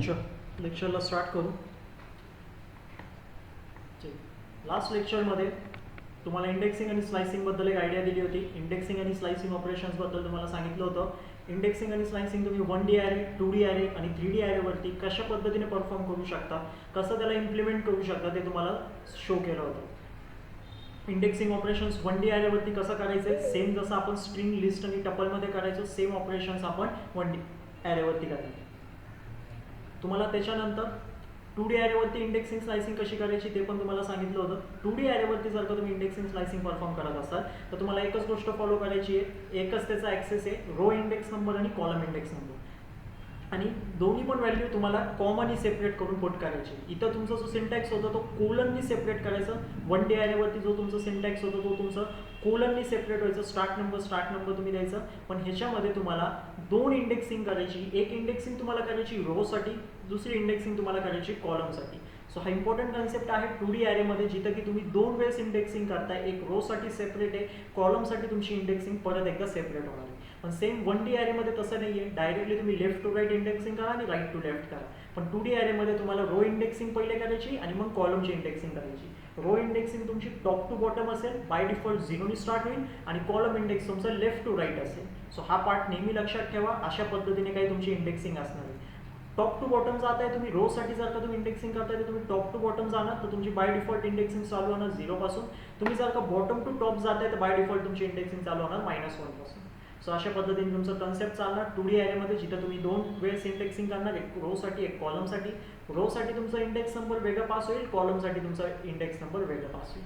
लेक्चरला start करू. Last लेक्चरमध्ये तुम्हाला इंडेक्सिंग आणि स्लायसिंगबद्दल एक आयडिया दिली होती. इंडेक्सिंग आणि स्लायसिंग ऑपरेशन्सबद्दल तुम्हाला सांगितलं होतं. इंडेक्सिंग आणि स्लायसिंग तुम्ही 1D ॲरे, 2D ॲरे आणि 3D ॲरेवरती कशा पद्धतीने परफॉर्म करू शकता, कसं त्याला इम्प्लिमेंट करू शकता ते तुम्हाला शो केलं होतं. इंडेक्सिंग ऑपरेशन्स 1D ॲरेवरती कसं करायचं, सेम जसं आपण स्ट्रिंग, लिस्ट आणि टपलमध्ये करायचो सेम ऑपरेशन्स आपण 1D ॲरेवरती करायचं. तुम्हाला त्याच्यानंतर 2D ॲरेवरती इंडेक्सिंग स्लायसिंग कशी करायची ते पण तुम्हाला सांगितलं होतं. 2D ॲरेवरती जर का तुम्ही इंडेक्सिंग स्लायसिंग परफॉर्म करत असाल तर तुम्हाला एकच गोष्ट फॉलो करायची आहे, एकच त्याचा ॲक्सेस आहे, रो इंडेक्स नंबर आणि कॉलम इंडेक्स नंबर. आणि दोन्ही पण व्हॅल्यू तुम्हाला कॉमनली सेपरेट करून पुट करायची. इथं तुमचा जो सिंटॅक्स होता तो कोलननी सेपरेट करायचा. 1D ॲरेवरती जो तुमचा सिंटॅक्स होता तो तुमचा कोलननी सेपरेट व्हायचं. स्टार्ट नंबर तुम्ही द्यायचा. पण ह्याच्यामध्ये तुम्हाला दोन इंडेक्सिंग करायची. एक इंडेक्सिंग तुम्हाला करायची रोसाठी, दुसरी इंडेक्सिंग तुम्हाला करायची कॉलमसाठी. सो हा इम्पॉर्टंट कन्सेप्ट आहे 2D ॲरेमध्ये, जिथं की तुम्ही दोन वेळेस इंडेक्सिंग करताय. एक रोसाठी सेपरेट आहे, कॉलमसाठी तुमची इंडेक्सिंग परत एकदा सेपरेट होणार आहे. पण सेम 1D ॲरेमध्ये तसं नाही आहे. डायरेक्टली तुम्ही लेफ्ट टू राईट इंडेक्सिंग करा आणि राईट टू लेफ्ट करा. पण 2D ॲरेमध्ये तुम्हाला रो इंडेक्सिंग पहिले करायची आणि मग कॉलमची इंडेक्सिंग करायची. रो इंडेक्सिंग तुमची टॉप टू बॉटम असेल, बाय डिफॉल्ट 0नी स्टार्ट होईल, आणि कॉलम इंडेक्स तुमचा लेफ्ट टू राईट असेल. सो हा पार्ट नेहमी लक्षात ठेवा. अशा पद्धतीने काही तुमची इंडेक्सिंग असणार आहे. टॉप टू बॉटम जात आहे, तुम्ही रोसाठी जर का तुम्ही इंडेक्सिंग करताय तर तुम्ही टॉप टू बॉटम जाणार, तर तुमची बाय डिफॉल्ट इंडेक्सिंग चालू होणार 0 पासून. तुम्ही जर का बॉटम टू टॉप जात आहे तर बाय डिफॉल्ट तुमची इंडेक्सिंग चालू होणार -1 पासून. सो अशा पद्धतीने तुमचा कन्सेप्ट चालणार 2D ॲरेमध्ये, जिथं तुम्ही दोन वेळेस इंडेक्सिंग करणार, एक रोसाठी एक कॉलमसाठी. रोसाठी तुमचा इंडेक्स नंबर वेगळा पास होईल, कॉलमसाठी तुमचा इंडेक्स नंबर वेगळा पास होईल.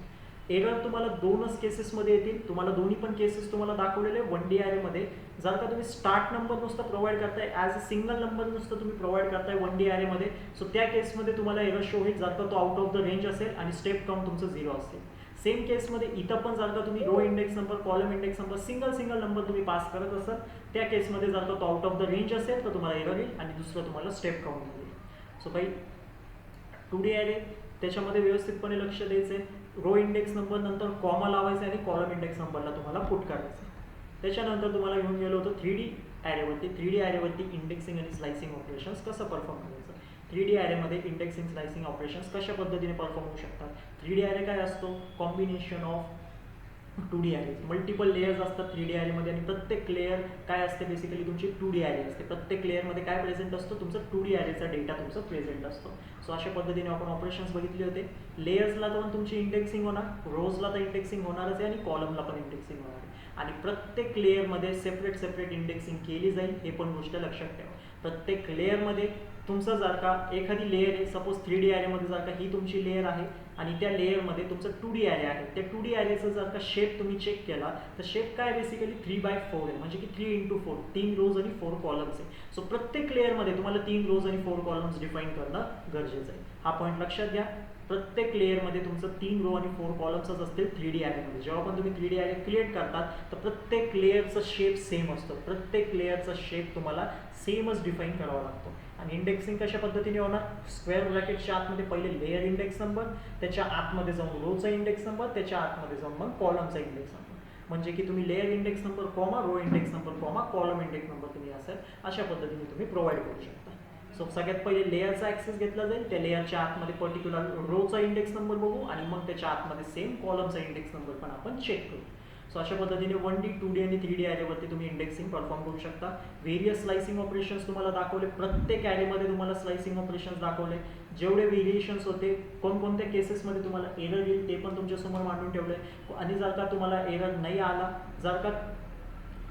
एरर तुम्हाला दोनच केसेसमध्ये येतील. तुम्हाला दोन्ही पण केसेस तुम्हाला दाखवलेले 1D ॲरेमध्ये. जर का तुम्ही स्टार्ट नंबर नुसतं प्रोव्हाइड करताय, ॲज अ सिंगल नंबर नुसतं तुम्ही प्रोव्हाइड करताय 1D ॲरेमध्ये, सो त्या केसमध्ये तुम्हाला एरर शो होईल जर का तो आउट ऑफ द रेंज असेल आणि स्टेप काउंट तुमचं 0 असेल. सेम केसमध्ये इथं पण जर का तुम्ही row index number, column index number, single number तुम्ही पास करत असाल, त्या केसमध्ये जर का तो आउट ऑफ द रेंज असेल तर तुम्हाला एरर येईल आणि दुसरं तुम्हाला स्टेप काउंट मिळेल. सो काही 2D ॲरे त्याच्यामध्ये व्यवस्थितपणे लक्ष द्यायचं आहे. रो इंडेक्स नंबर नंतर कॉमा लावायचा आणि कॉलम इंडेक्स नंबरला तुम्हाला पुट करायचं. त्याच्यानंतर तुम्हाला घेऊन गेलो होतं 3D ॲरेवरती. 3D ॲरेवरती इंडेक्सिंग आणि स्लायसिंग ऑपरेशन्स कसं परफॉर्म करायचं. 3D ॲरेमध्ये इंडेक्सिंग स्लायसिंग ऑपरेशन्स कशा पद्धतीने परफॉर्म होऊ शकतात. 3D ॲरे काय असतो, combination of 2D array. Multiple layers असतात 3D ॲरेमध्ये, आणि प्रत्येक लेयर काय असते, बेसिकली तुमची 2D ॲरे असते. प्रत्येक लेयरमध्ये काय प्रेझेंट असतो, तुमचा 2D ॲरेचा डेटा तुमचा प्रेझेंट असतो. सो अशा पद्धतीने आपण ऑपरेशन्स बघितले होते. लेयर्सला तर तुमची इंडेक्सिंग होणार, रोजला तर इंडेक्सिंग होणारच आहे, आणि कॉलमला पण इंडेक्सिंग होणार आहे. आणि प्रत्येक लेयरमध्ये सेपरेट इंडेक्सिंग केली जाईल, हे पण गोष्ट लक्षात ठेवा. प्रत्येक लेयरमध्ये तुमचं जर का एखादी लेयर आहे, सपोज 3D ॲरेमध्ये जर का ही तुमची लेयर आहे आणि त्या लेयरमध्ये तुमचं 2D ॲरे आहे, त्या 2D ॲरेचा जर का शेप तुम्ही चेक केला तर शेप काय बेसिकली 3/4 आहे, म्हणजे की 3x4, 3 रोज आणि 4 कॉलम्स आहे. सो प्रत्येक लेयरमध्ये तुम्हाला 3 रोज आणि 4 कॉलम्स डिफाईन करणं गरजेचं आहे. हा पॉईंट लक्षात घ्या. प्रत्येक लेयरमध्ये तुमचं 3 रो आणि 4 कॉलम्सच असतील 3D ॲरेमध्ये. जेव्हा पण तुम्ही 3D ॲरे क्रिएट करतात तर प्रत्येक लेयरचा शेप सेम असतो. प्रत्येक लेयरचा शेप तुम्हाला सेमच डिफाईन करावा लागतो. आणि इंडेक्सिंग कशा पद्धतीने होणार, स्क्वेअर ब्रॅकेटच्या आतमध्ये पहिले लेयर इंडेक्स नंबर, त्याच्या आतमध्ये जाऊन रोचा इंडेक्स नंबर, त्याच्या आतमध्ये जाऊन मग कॉलमचा इंडेक्स नंबर. म्हणजे की तुम्ही layer index number comma, row index number comma, column index number तुम्ही असेल अशा पद्धतीने तुम्ही प्रोव्हाइड करू शकता. सो सगळ्यात पहिले लेयरचा ॲक्सेस घेतला जाईल. त्या लेयरच्या आतमध्ये पर्टिक्युलर रोचा इंडेक्स नंबर बघू, आणि मग त्याच्या आतमध्ये सेम कॉलमचा इंडेक्स नंबर पण आपण चेक करू. सो अशा पद्धतीने 1D, 2D आणि 3D ॲरेवरती तुम्ही इंडेक्सिंग परफॉर्म करू शकता. व्हेरियस स्लायसिंग ऑपरेशन्स तुम्हाला दाखवले. प्रत्येक ॲरेमध्ये तुम्हाला स्लायसिंग ऑपरेशन्स दाखवले. जेवढे व्हेरिएशन्स होते, कोणकोणत्या केसेसमध्ये तुम्हाला एरर येईल ते पण तुमच्यासमोर मांडून ठेवले. आणि जर का तुम्हाला एरर नाही आला, जर का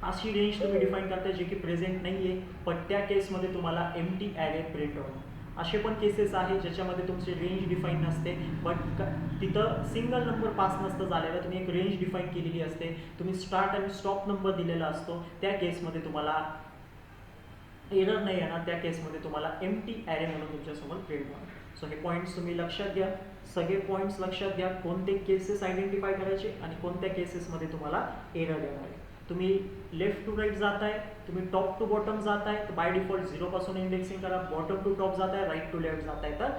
अशी रेंज तुम्ही डिफाईन करताय जे की प्रेझेंट नाही आहे, पण त्या केसमध्ये तुम्हाला एम्प्टी ॲरे प्रिंट होणार. असे पण केसेस आहे ज्याच्यामध्ये तुमची रेंज डिफाईन नसते, बट तिथं सिंगल नंबर पास नसतं झालेलं, तुम्ही एक रेंज डिफाईन केलेली असते, तुम्ही स्टार्ट आणि स्टॉप नंबर दिलेला असतो. त्या केसमध्ये तुम्हाला एरर नाही येणार. त्या केसमध्ये तुम्हाला एम्प्टी ॲरे म्हणून तुमच्यासमोर प्रिंट होणार. सो हे पॉईंट्स तुम्ही लक्षात घ्या. सगळे पॉईंट्स लक्षात घ्या. कोणते केसेस आयडेंटिफाय करायचे आणि कोणत्या केसेसमध्ये तुम्हाला एरर येणार आहे. तुम्ही लेफ्ट टू राईट जात आहे, तुम्ही टॉप टू बॉटम जात आहे तर बाय डिफॉल्ट 0 पासून इंडेक्सिंग करा. बॉटम टू टॉप जात आहे, राईट टू लेफ्ट जात आहे तर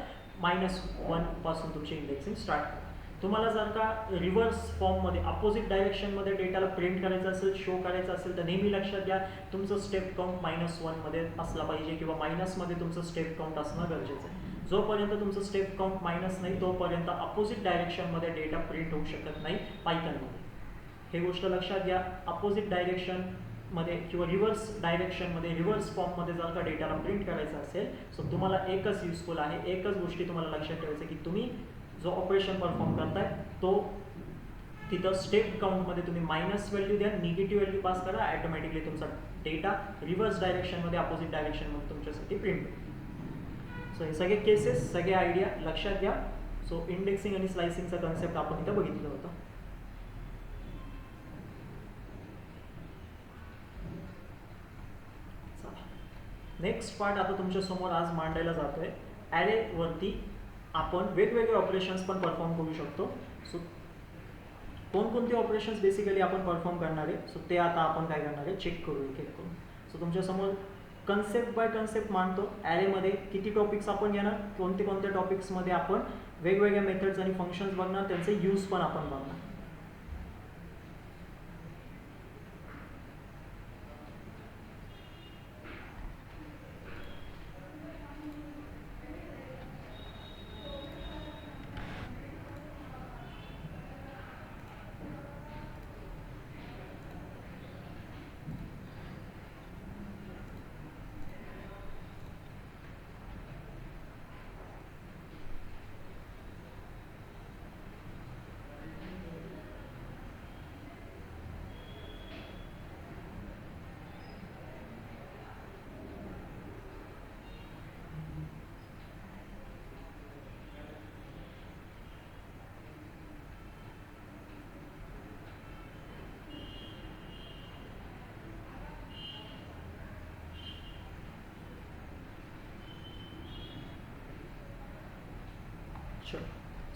-1 पासून तुमची इंडेक्सिंग स्टार्ट करा. तुम्हाला जर का रिव्हर्स फॉर्ममध्ये अपोजिट डायरेक्शनमध्ये डेटाला प्रिंट करायचं असेल, शो करायचं असेल, तर नेहमी लक्षात घ्या तुमचं स्टेप काउंट -1 मध्ये असला पाहिजे किंवा मायनसमध्ये तुमचं स्टेप काउंट असणं गरजेचं आहे. जोपर्यंत तुमचं स्टेप काउंट मायनस नाही तोपर्यंत अपोजिट डायरेक्शनमध्ये डेटा प्रिंट होऊ शकत नाही पायथनमध्ये. हे गोष्ट लक्षात घ्या. अपोजिट डायरेक्शनमध्ये किंवा रिव्हर्स डायरेक्शनमध्ये, रिव्हर्स फॉर्ममध्ये जर का डेटाला प्रिंट करायचं असेल सो तुम्हाला एकच युजफुल आहे, एकच गोष्टी तुम्हाला लक्षात ठेवायचं की तुम्ही जो ऑपरेशन परफॉर्म करताय तो तिथं स्टेप काउंटमध्ये तुम्ही मायनस व्हॅल्यू द्या, निगेटिव्ह व्हॅल्यू पास करा, ॲटोमॅटिकली तुमचा डेटा रिव्हर्स डायरेक्शनमध्ये, अपोजिट डायरेक्शनमध्ये तुमच्यासाठी प्रिंट होईल. सो हे सगळे केसेस, सगळे आयडिया लक्षात घ्या. सो इंडेक्सिंग आणि स्लायसिंगचा कन्सेप्ट आपण इथं बघितलं होतं. नेक्स्ट पार्ट आता तुमच्या समोर आज मांडायला जातोय. ॲरेवरती आपण वेगवेगळे ऑपरेशन्स पण परफॉर्म करू शकतो. सो कोणकोणते ऑपरेशन्स बेसिकली आपण परफॉर्म करणार आहे, सो ते आता आपण काय करणार आहे चेक करू एक एक करून. सो तुमच्या समोर कन्सेप्ट बाय कन्सेप्ट मांडतो. ॲरेमध्ये किती टॉपिक्स आपण घेणार, कोणते कोणत्या टॉपिक्समध्ये आपण वेगवेगळ्या मेथड्स आणि फंक्शन्स बघणार, त्यांचे यूज पण आपण बघणार.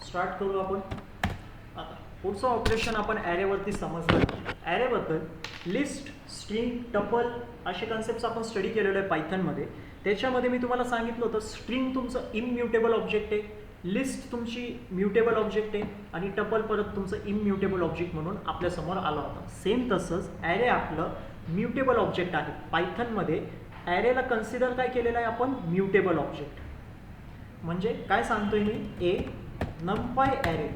स्टार्ट करू आपण. आता पुढचं ऑपरेशन आपण ॲरेवरती समजलं. ॲरेबद्दल लिस्ट, स्ट्रिंग, टपल असे कन्सेप्ट्स आपण स्टडी केलेले आहे पायथनमध्ये. त्याच्यामध्ये मी तुम्हाला सांगितलं होतं स्ट्रिंग तुमचं इम्म्युटेबल ऑब्जेक्ट आहे, लिस्ट तुमची म्युटेबल ऑब्जेक्ट आहे आणि टपल परत तुमचं इम्म्युटेबल ऑब्जेक्ट म्हणून आपल्यासमोर आलं होतं. सेम तसंच ॲरे आपलं म्युटेबल ऑब्जेक्ट आहे. पायथनमध्ये ॲरेला कन्सिडर काय केलेलं आहे आपण, म्युटेबल ऑब्जेक्ट. म्हणजे काय सांगतोय मी, ए नमपाय ॲरे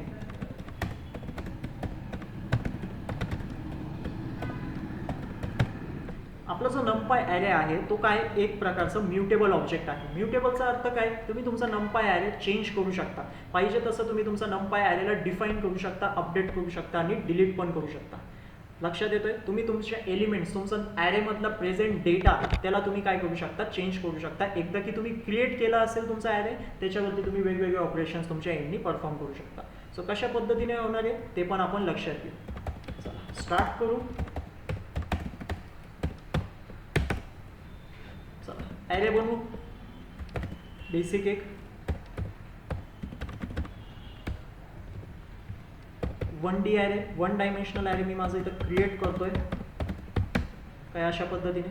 आपला जो नमपाय ॲरे आहे तो काय एक प्रकारचं म्युटेबल ऑब्जेक्ट आहे. म्युटेबलचा अर्थ काय, तुम्ही तुमचा नमपाय ॲरे चेंज करू शकता, पाहिजे तसं तुम्ही तुमचा नमपाय ॲरेला डिफाईन करू शकता, अपडेट करू शकता आणि डिलीट पण करू शकता. लक्षात येतोय, तुम्ही तुमच्या एलिमेंट्स, तुमचं ॲरेमधला प्रेझेंट डेटा त्याला तुम्ही काय करू शकता, चेंज करू शकता. एकदा की तुम्ही क्रिएट केला असेल तुमचा ॲरे, त्याच्यावरती तुम्ही वेगवेगळे ऑपरेशन्स तुमच्या एंडनी परफॉर्म करू शकता. सो कशा पद्धतीने होणार आहे ते पण आपण लक्षात घेऊ. चला स्टार्ट करू. चला ॲरे बनवू. बेसिक एक 1D ॲरे, 1 डायमेन्शनल ॲरे मी माझं इथं क्रिएट करतोय काय अशा पद्धतीने.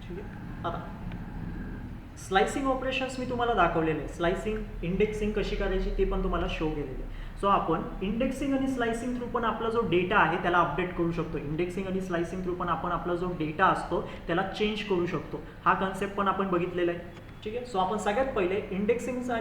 ठीक आहे. आता स्लायसिंग ऑपरेशन्स मी तुम्हाला दाखवलेले आहे. स्लायसिंग, इंडेक्सिंग कशी करायची ते पण तुम्हाला शो केलेले आहे. सो आपण इंडेक्सिंग आणि स्लायसिंग थ्रू पण आपला जो डेटा आहे त्याला अपडेट करू शकतो. इंडेक्सिंग आणि स्लायसिंग थ्रू पण आपण आपला जो डेटा असतो त्याला चेंज करू शकतो. हा कन्सेप्ट पण आपण बघितलेला आहे. ठीक आहे. सो आपण सगळ्यात पहिले इंडेक्सिंगचा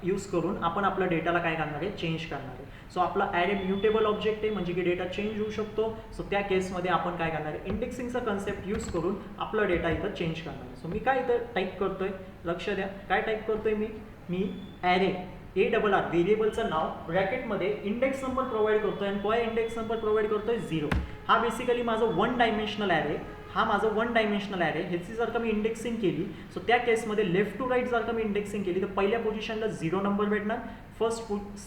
यूज करून आपण आपल्या डेटाला काय करणार आहे, चेंज करणार आहे. सो आपला ॲरे म्युटेबल ऑब्जेक्ट आहे म्हणजे की डेटा चेंज होऊ शकतो. सो त्या केसमध्ये आपण काय करणार आहे, इंडेक्सिंगचा कन्सेप्ट यूज करून आपला डेटा इथं चेंज करणार आहे. सो मी काय इथं टाईप करतोय, लक्ष द्या काय टाईप करतोय मी ॲरे ARR व्हेरिएबलचं नाव ब्रॅकेटमध्ये इंडेक्स नंबर प्रोव्हाइड करतोय आणि काय इंडेक्स नंबर प्रोव्हाइड करतोय 0. हा बेसिकली माझं 1 डायमेन्शनल ॲरे, हा माझं 1 डायमेन्शनल ॲरे. ह्याची जर का मी इंडेक्सिंग केली सो त्या केसमध्ये लेफ्ट टू राईट जर का मी इंडेक्सिंग केली तर पहिल्या पोझिशनला 0 नंबर भेटणार,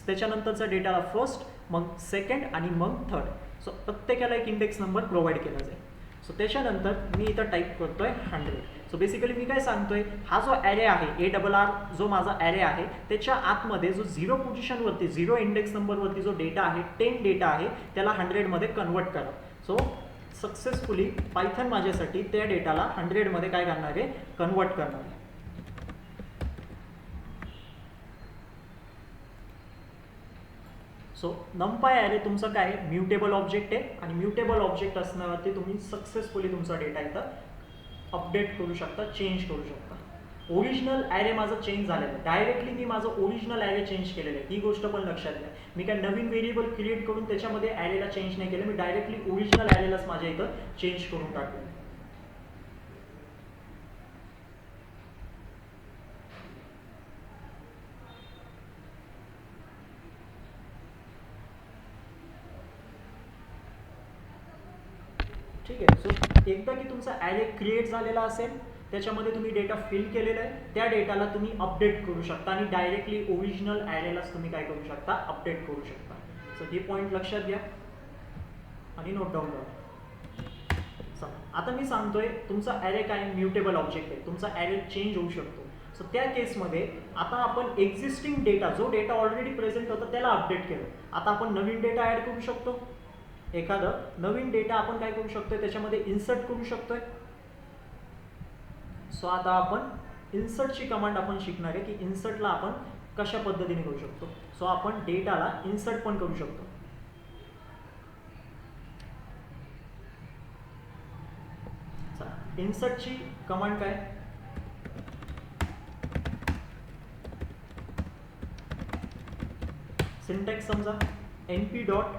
त्याच्यानंतरचा डेटाला फर्स्ट, मग सेकंड आणि मग थर्ड. सो प्रत्येकाला एक इंडेक्स नंबर प्रोव्हाइड केला जाईल. सो त्याच्यानंतर मी इथं टाईप करतोय 100. सो बेसिकली मी काय सांगतोय, हा जो ॲरे आहे ARR जो माझा ॲरे आहे त्याच्या आतमध्ये जो 0 पोझिशनवरती, 0 इंडेक्स नंबरवरती जो डेटा आहे, 10 डेटा आहे, त्याला 100मध्ये कन्वर्ट करा. सो सक्सेसफुली पायथन माझ्यासाठी त्या डेटाला 100मध्ये काय करणार आहे, कन्वर्ट करणार आहे. सो नंपाय ॲरे तुमचं काय आहे, म्युटेबल ऑब्जेक्ट आहे आणि म्युटेबल ऑब्जेक्ट असण्यावरती तुम्ही सक्सेसफुली तुमचा डेटा इथं अपडेट करू शकता, चेंज करू शकता. ओरिजिनल ॲरे माझं चेंज झालेलं आहे, डायरेक्टली मी माझं ओरिजिनल ॲरे चेंज केलेलं आहे, ही गोष्ट पण लक्षात घ्या. मी काय नवीन व्हेरिएबल क्रिएट करून त्याच्यामध्ये ॲरेला चेंज नाही केलं, मी डायरेक्टली ओरिजिनल ॲरेलाच माझ्या इथं चेंज करून टाकलं. ठीक आहे. सो एकदा की तुमचा ॲरे क्रिएट झालेला असेल, त्याच्यामध्ये तुम्ही डेटा फिल केलेला आहे, त्या डेटाला तुम्ही अपडेट करू शकता आणि डायरेक्टली ओरिजिनल ॲरेलाच तुम्ही काय करू शकता, अपडेट करू शकता. सो हे पॉईंट लक्षात घ्या आणि नोट डाऊन करा. आता मी सांगतोय तुमचा ॲरे काय म्युटेबल ऑब्जेक्ट आहे, तुमचा ॲरे चेंज होऊ शकतो. सो त्या केसमध्ये आता आपण एक्झिस्टिंग डेटा, जो डेटा ऑलरेडी प्रेझेंट होता त्याला अपडेट केलं. आता आपण नवीन डेटा ॲड करू शकतो, एखादं नवीन डेटा आपण काय करू शकतोय, त्याच्यामध्ये इन्सर्ट करू शकतोय. सो आता आपण इन्सर्टची कमांड आपण शिकणार आहे की इन्सर्टला आपण कशा पद्धतीने करू शकतो. सो आपण डेटाला इन्सर्ट पण करू शकतो. इन्सर्टची कमांड काय, सिंटॅक्स समजा np डॉट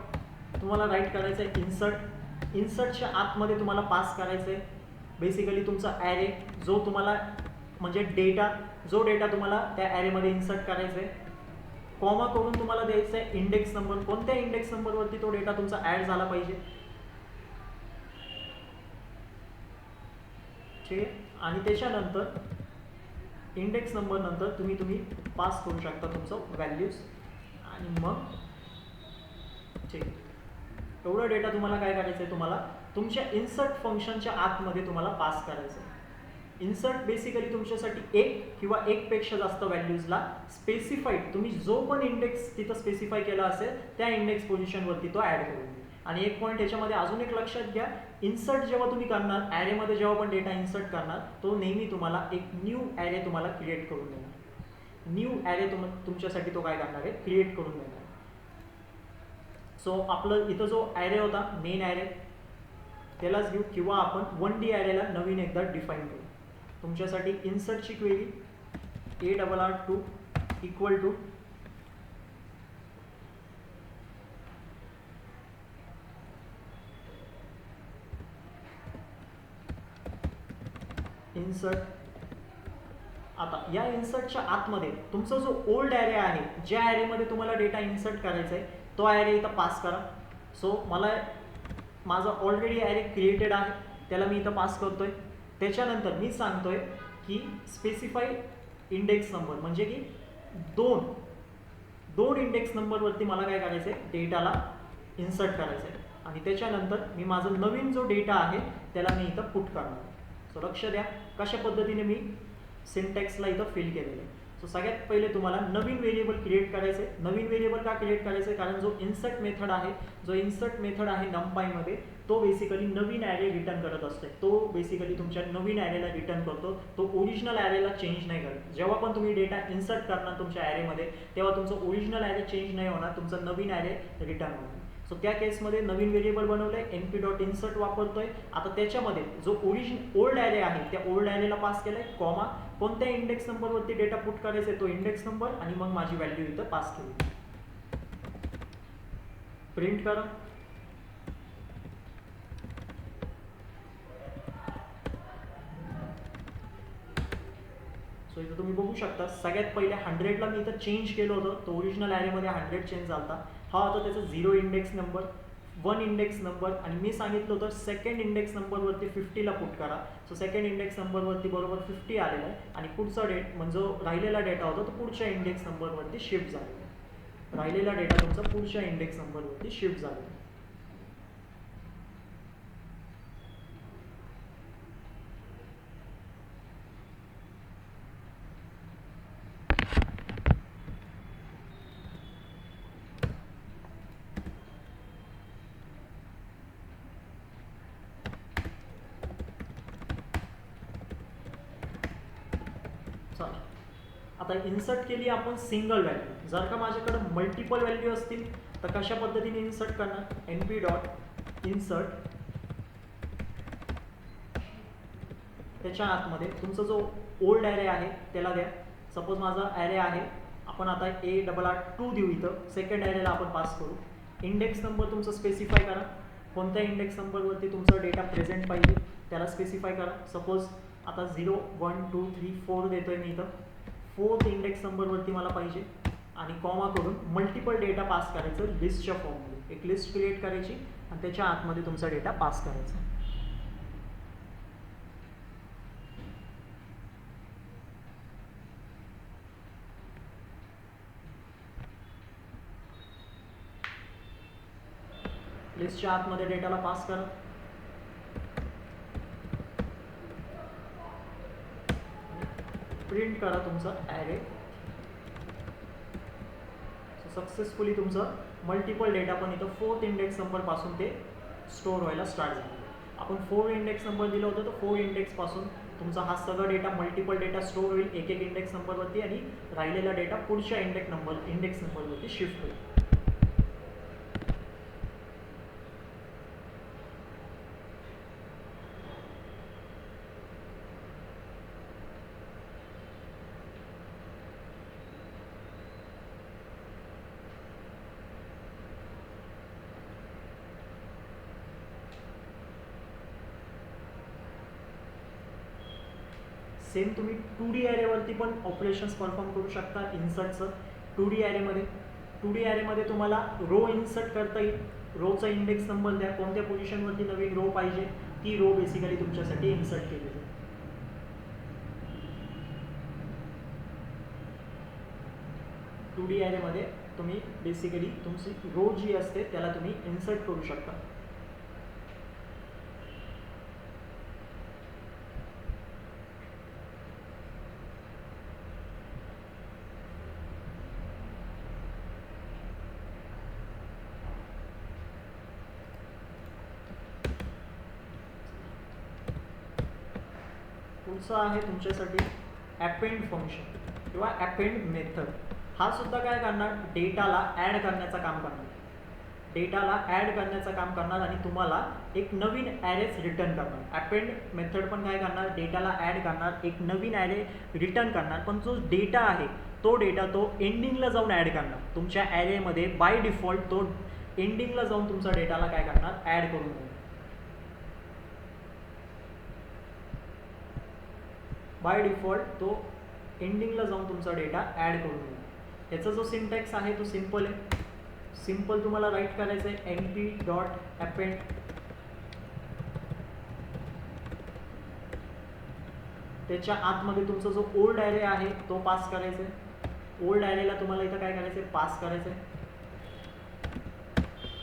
तुम्हाला राईट करायचं आहे इन्सर्ट. इन्सर्टच्या आतमध्ये तुम्हाला पास करायचं आहे बेसिकली तुमचा ॲरे, जो तुम्हाला म्हणजे जो डेटा तुम्हाला त्या ॲरेमध्ये इन्सर्ट करायचा आहे. कॉमा करून तुम्हाला द्यायचं आहे इंडेक्स नंबर, कोणत्या इंडेक्स नंबरवरती तो डेटा तुमचा ॲड झाला पाहिजे. ठीक आहे. आणि त्याच्यानंतर इंडेक्स नंबर नंतर तुम्ही पास करू शकता तुमचं व्हॅल्यूज आणि मग ठीक आहे. एवढा डेटा तुम्हाला काय करायचं आहे, तुम्हाला तुमच्या इन्सर्ट फंक्शनच्या आतमध्ये तुम्हाला पास करायचं आहे. इन्सर्ट बेसिकली तुमच्यासाठी एक किंवा एकपेक्षा जास्त व्हॅल्यूजला स्पेसिफाईड, तुम्ही जो पण इंडेक्स तिथं स्पेसिफाय केला असेल त्या इंडेक्स पोझिशनवरती तो ॲड करून. आणि एक पॉईंट याच्यामध्ये अजून एक लक्षात घ्या, इन्सर्ट जेव्हा तुम्ही करणार ॲरेमध्ये, जेव्हा पण डेटा इन्सर्ट करणार, तो नेहमी तुम्हाला एक न्यू ॲरे तुम्हाला क्रिएट करून देणार. न्यू ॲरे तुमच्यासाठी तो काय करणार आहे, क्रिएट करून देणार. सो आपलं इथं जो ॲरे होता मेन ॲरे त्यालाच घेऊ किंवा आपण 1D ॲरेला नवीन एकदा डिफाईन करू. तुमच्यासाठी इन्सर्टची query ARR2 equal to insert. आता या इन्सर्टच्या आतमध्ये तुमचा जो ओल्ड ॲरे आहे, ज्या ॲरेमध्ये तुम्हाला डेटा इन्सर्ट करायचा आहे, तो ॲरे इथं पास करा. सो माझा ऑलरेडी ॲरे क्रिएटेड आहे, त्याला मी इथं पास करतोय. त्याच्यानंतर मी सांगतोय की स्पेसिफाय इंडेक्स नंबर, म्हणजे की दोन इंडेक्स नंबरवरती मला काय करायचं आहे, डेटाला इन्सर्ट करायचं आहे. आणि त्याच्यानंतर मी माझा नवीन जो डेटा आहे त्याला मी इथं पुट करणार. सो लक्ष द्या कशा पद्धतीने मी सिंटॅक्सला इथं फिल केलेलं आहे. सो सगळ्यात पहिले तुम्हाला नवीन व्हेरिएबल क्रिएट करायचं आहे. नवीन व्हेरिएबल का क्रिएट करायचं आहे, कारण जो इन्सर्ट मेथड आहे नंपायमध्ये, तो बेसिकली नवीन ॲरे रिटर्न करत असते. तो बेसिकली तुमच्या नवीन ॲरेला रिटर्न करतो, तो ओरिजिनल ॲरेला चेंज नाही करत. जेव्हा पण तुम्ही डेटा इन्सर्ट करणार तुमच्या ॲरेमध्ये, तेव्हा तुमचं ओरिजिनल ॲरे चेंज नाही होणार, तुमचं नवीन ॲरे रिटर्न होणार. सो त्या केसमध्ये नवीन व्हेरिएबल बनवलंय, np.insert वापरतोय. आता त्याच्यामध्ये जो ओल्ड ॲरे आहे त्या ओल्ड ॲरेला पास केलाय, कॉमा कोणत्या इंडेक्स नंबरवरती डेटा पुट करायचा आहे तो इंडेक्स नंबर, आणि मग माझी व्हॅल्यू इथं पास केली. प्रिंट करा. सो इथं तुम्ही बघू शकता सगळ्यात पहिले 100ला मी इथं चेंज केलं होतं, तो ओरिजिनल ॲरेमध्ये 100 चेंज झाला. हा होता त्याचा 0 इंडेक्स नंबर, 1 इंडेक्स नंबर, आणि मी सांगितलं होतं सेकंड इंडेक्स नंबरवरती 50ला पुट करा. सो सेकंड इंडेक्स नंबरवरती बरोबर 50 आलेला आहे, आणि पुढचा म्हणजे राहिलेला डेटा होता तो पुढच्या इंडेक्स नंबरवरती शिफ्ट झालेला आहे. राहिलेला डेटा तुमचा पुढच्या इंडेक्स नंबरवरती शिफ्ट झालेला आहे. आता इन्सर्ट केली आपण सिंगल व्हॅल्यू. जर का माझ्याकडे मल्टिपल व्हॅल्यू असतील तर कशा पद्धतीने इन्सर्ट करणार, एन पी डॉट इन्सर्ट, त्याच्या आतमध्ये तुमचा जो ओल्ड ॲरे आहे त्याला द्या. सपोज माझा ॲरे आहे, आपण आता A2 देऊ, इथं सेकंड ॲरेला आपण पास करू. इंडेक्स नंबर तुमचा स्पेसिफाय करा, कोणत्या इंडेक्स नंबरवरती तुमचा डेटा प्रेझेंट पाहिजे त्याला स्पेसिफाय करा. सपोज आता 0 1 2 3 4 देतोय मी इथं, 4th इंडेक्स नंबरवरती मला पाहिजे, आणि कॉमा करून मल्टिपल डेटा पास करायचं लिस्टच्या फॉर्ममध्ये. एक लिस्ट क्रिएट करायची आणि त्याच्या आतमध्ये तुमचा डेटा पास करायचा. लिस्टच्या आतमध्ये डेटाला पास करा. प्रिंट करा तुमचा ॲरे. सक्सेसफुली तुमचं मल्टिपल डेटा पण इथं 4th इंडेक्स नंबरपासून ते स्टोअर व्हायला स्टार्ट झालं. आपण 4 इंडेक्स नंबर दिलं होतं, तर 4 इंडेक्सपासून तुमचा हा सगळा डेटा मल्टिपल डेटा स्टोअर होईल एक एक इंडेक्स नंबरवरती, आणि राहिलेला डेटा पुढच्या इंडेक्स नंबरवरती शिफ्ट होईल. सेम तुम्ही 2D ॲरेवरती पण ऑपरेशन्स परफॉर्म करू शकता इन्सर्टचं. 2D ॲरेमध्ये तुम्हाला रो इन्सर्ट करता येईल. रोचा इंडेक्स नंबर द्या, कोणत्या पोझिशनवरती नवीन रो पाहिजे ती रो बेसिकली तुमच्यासाठी इन्सर्ट केली जाईल. टू डी ॲरेमध्ये तुम्ही बेसिकली तुमची रो जी असते त्याला तुम्ही इन्सर्ट करू शकता. पुढचा आहे तुमच्यासाठी अपेंड फंक्शन किंवा अपेंड मेथड. हा सुद्धा काय करणार, डेटाला ॲड करण्याचं काम करणार. आणि तुम्हाला एक नवीन ॲरेच रिटर्न करणार. अपेंड मेथड पण काय करणार, डेटाला ॲड करणार, एक नवीन ॲरे रिटर्न करणार, पण जो डेटा आहे तो डेटा तो एंडिंगला जाऊन ॲड करणार. तुमच्या ॲरेमध्ये बाय डिफॉल्ट तो एंडिंगला जाऊन तुमचा डेटाला काय करणार, ॲड करून देणार. बाय डिफॉल्ट तो एंडिंगला जाऊन तुमचा डेटा ॲड करून देईल. याचा जो सिंटॅक्स आहे तो सिम्पल आहे. सिम्पल तुम्हाला राईट करायचं आहे एन पी डॉट अपेंड, त्याच्या आतमध्ये तुमचा जो ओल्ड ॲरे आहे तो पास करायचा आहे. ओल्ड ॲरेला तुम्हाला इथं काय करायचं आहे, पास करायचं आहे,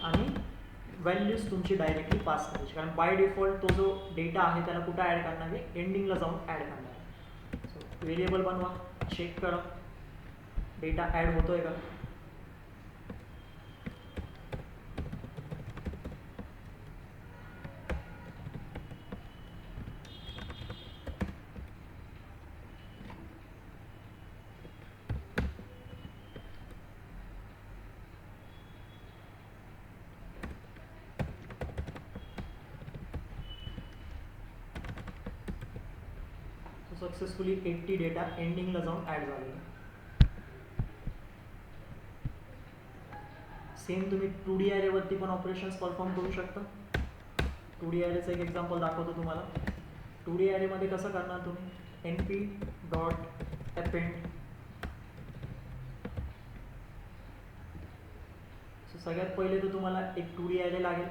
आणि व्हॅल्यूज तुमची डायरेक्टली पास करायची. कारण बाय डिफॉल्ट तो जो डेटा आहे त्याला कुठं ॲड करणार आहे, एंडिंगला जाऊन ॲड करणार. व्हेरिएबल बनवा, चेक करा डेटा ॲड होतोय का. सक्सेसफुली 80 डेटा एंडिंगला जाऊन ॲड झालेला. सेम तुम्ही 2D ॲरेवरती पण ऑपरेशन्स परफॉर्म करू शकता. 2D ॲरेचं एक एक्झाम्पल दाखवतो तुम्हाला. 2D ॲरेमध्ये कसं करणार तुम्ही, एन पी डॉट अपेंड. सगळ्यात पहिले तर तुम्हाला एक 2D ॲरे लागेल.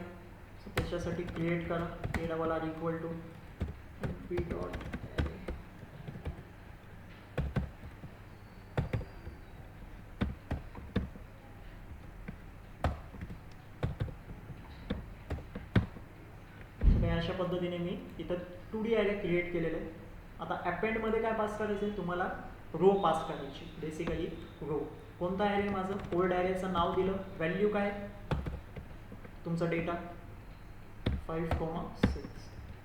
सो त्याच्यासाठी क्रिएट करा A equal to N P dot. अशा पद्धतीने मी इथं 2D ॲरे क्रिएट केलेले आहे. आता अपेंडमध्ये काय पास करायचं आहे, तुम्हाला रो पास करायची. बेसिकली रो कोणता ॲरे, माझं ओल्ड ॲरेचं नाव दिलं, व्हॅल्यू काय तुमचा डेटा 5,6.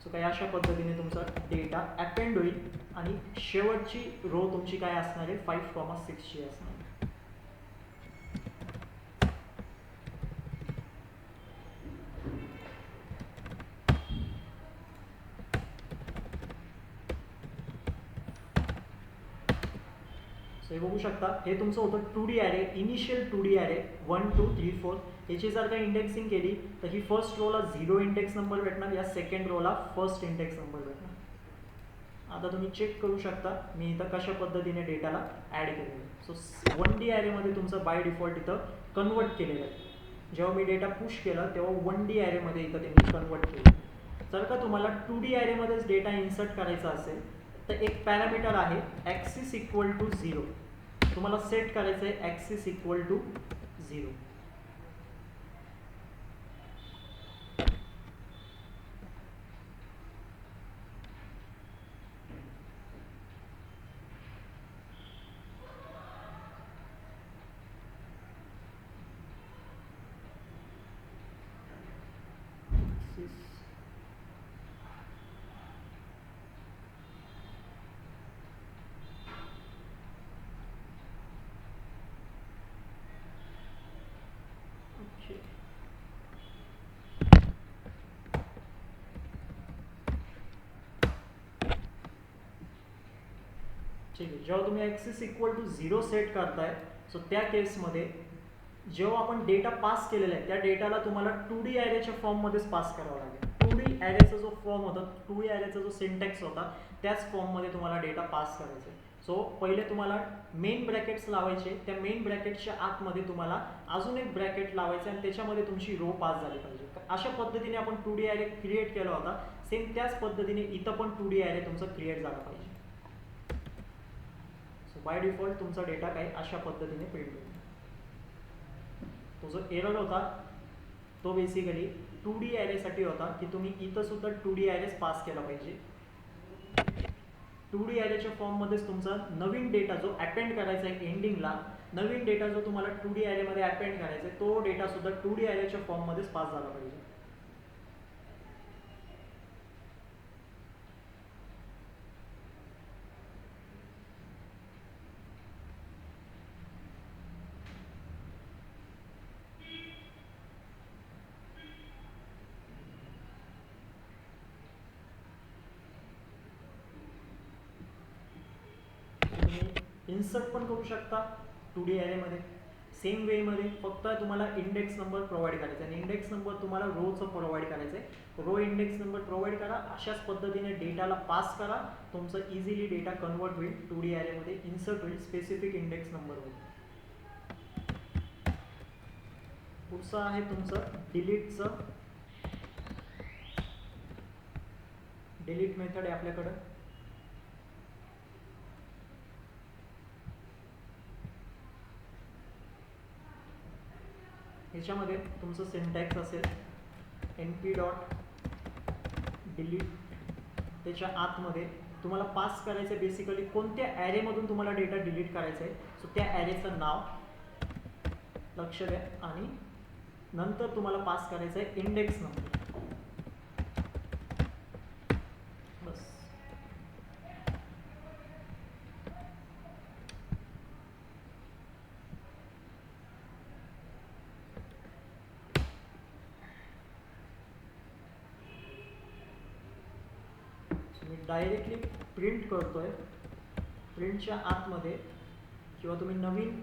सो काय अशा पद्धतीने तुमचा डेटा अपेंड होईल आणि शेवटची रो तुमची काय असणार आहे, 5,6 ची असणार. हे बघू शकता, हे तुमचं होतं 2D array, initial 2D array 1 2 3 4. याची जर का इंडेक्सिंग केली तर ही फर्स्ट रोला 0 इंडेक्स नंबर भेटणार, या सेकंड रोला फर्स्ट इंडेक्स नंबर भेटणार. आता तुम्ही चेक करू शकता मी इथं कशा पद्धतीने डेटाला ॲड केलेलं आहे. सो 1D ॲरेमध्ये तुमचं बाय डिफॉल्ट इथं कन्वर्ट केलेलं आहे. जेव्हा मी डेटा पुश केला तेव्हा 1D ॲरेमध्ये इथं त्यांनी कन्वर्ट केलं. जर का तुम्हाला 2D ॲरेमध्येच डेटा इन्सर्ट करायचा असेल तर एक पॅरामीटर आहे ॲक्सिस इक्वल टू 0. तुम्हाला सेट करायचं आहे ॲक्सिस इक्वल टू 0. ठीक आहे. जेव्हा तुम्ही ॲक्सिस इक्वल टू 0 सेट करताय सो त्या केसमध्ये जेव्हा आपण डेटा पास केलेला आहे त्या डेटाला तुम्हाला 2D ॲरेच्या फॉर्ममध्येच पास करावा लागेल. 2D ॲरेचा जो फॉर्म होता, 2D ॲरेचा जो सिंटॅक्स होता त्याच फॉर्ममध्ये तुम्हाला डेटा पास करायचा आहे. सो पहिले तुम्हाला मेन ब्रॅकेट्स लावायचे, त्या मेन ब्रॅकेटच्या आतमध्ये तुम्हाला अजून एक ब्रॅकेट लावायचं आणि त्याच्यामध्ये तुमची रो पास झाली पाहिजे. अशा पद्धतीने आपण 2D ॲरे क्रिएट केला होता. सेम त्याच पद्धतीने इथं पण 2D ॲरे तुमचा क्रिएट झाला पाहिजे. सो बाय डिफॉल्ट तुमचा डेटा काही अशा पद्धतीने प्रिंट होतो. तो जो एरर होता तो बेसिकली 2D ॲरेसाठी होता की तुम्ही इथं सुद्धा 2D ॲरेच पास केला पाहिजे. 2D ॲरेच्या फॉर्ममध्येच तुमचा नवीन डेटा जो अपेंड करायचा आहे एंडिंगला, नवीन डेटा जो तुम्हाला 2D ॲरेमध्ये अपेंड करायचा आहे तो डेटा सुद्धा 2D ॲरेच्या फॉर्ममध्येच पास झाला पाहिजे. इन्सर्ट पण करू शकता 2D ॲरेमध्ये सेम वेमध्ये, फक्त तुम्हाला इंडेक्स नंबर प्रोव्हाइड करायचा आहे आणि इंडेक्स नंबर तुम्हाला रोचं प्रोव्हाइड करायचं आहे. रो इंडेक्स नंबर प्रोव्हाइड करा, अशाच पद्धतीने डेटाला पास करा, तुमचं इझिली डेटा कन्वर्ट होईल, 2D ॲरेमध्ये इन्सर्ट होईल, स्पेसिफिक इंडेक्स नंबर होईल. पुढचं आहे तुमचं डिलीटचं. डिलीट मेथड आहे आपल्याकडं. ह्याच्यामध्ये तुमचं सिंटॅक्स असेल np डॉट डिलीट. त्याच्या आतमध्ये तुम्हाला पास करायचं आहे बेसिकली कोणत्या ॲरेमधून तुम्हाला डेटा डिलीट करायचा आहे. सो त्या ॲरेचं नाव लक्ष द्या आणि नंतर तुम्हाला पास करायचं आहे इंडेक्स नंबर. बस. मी डायरेक्टली प्रिंट करतोय. प्रिंटच्या आतमध्ये किंवा तुम्ही नवीन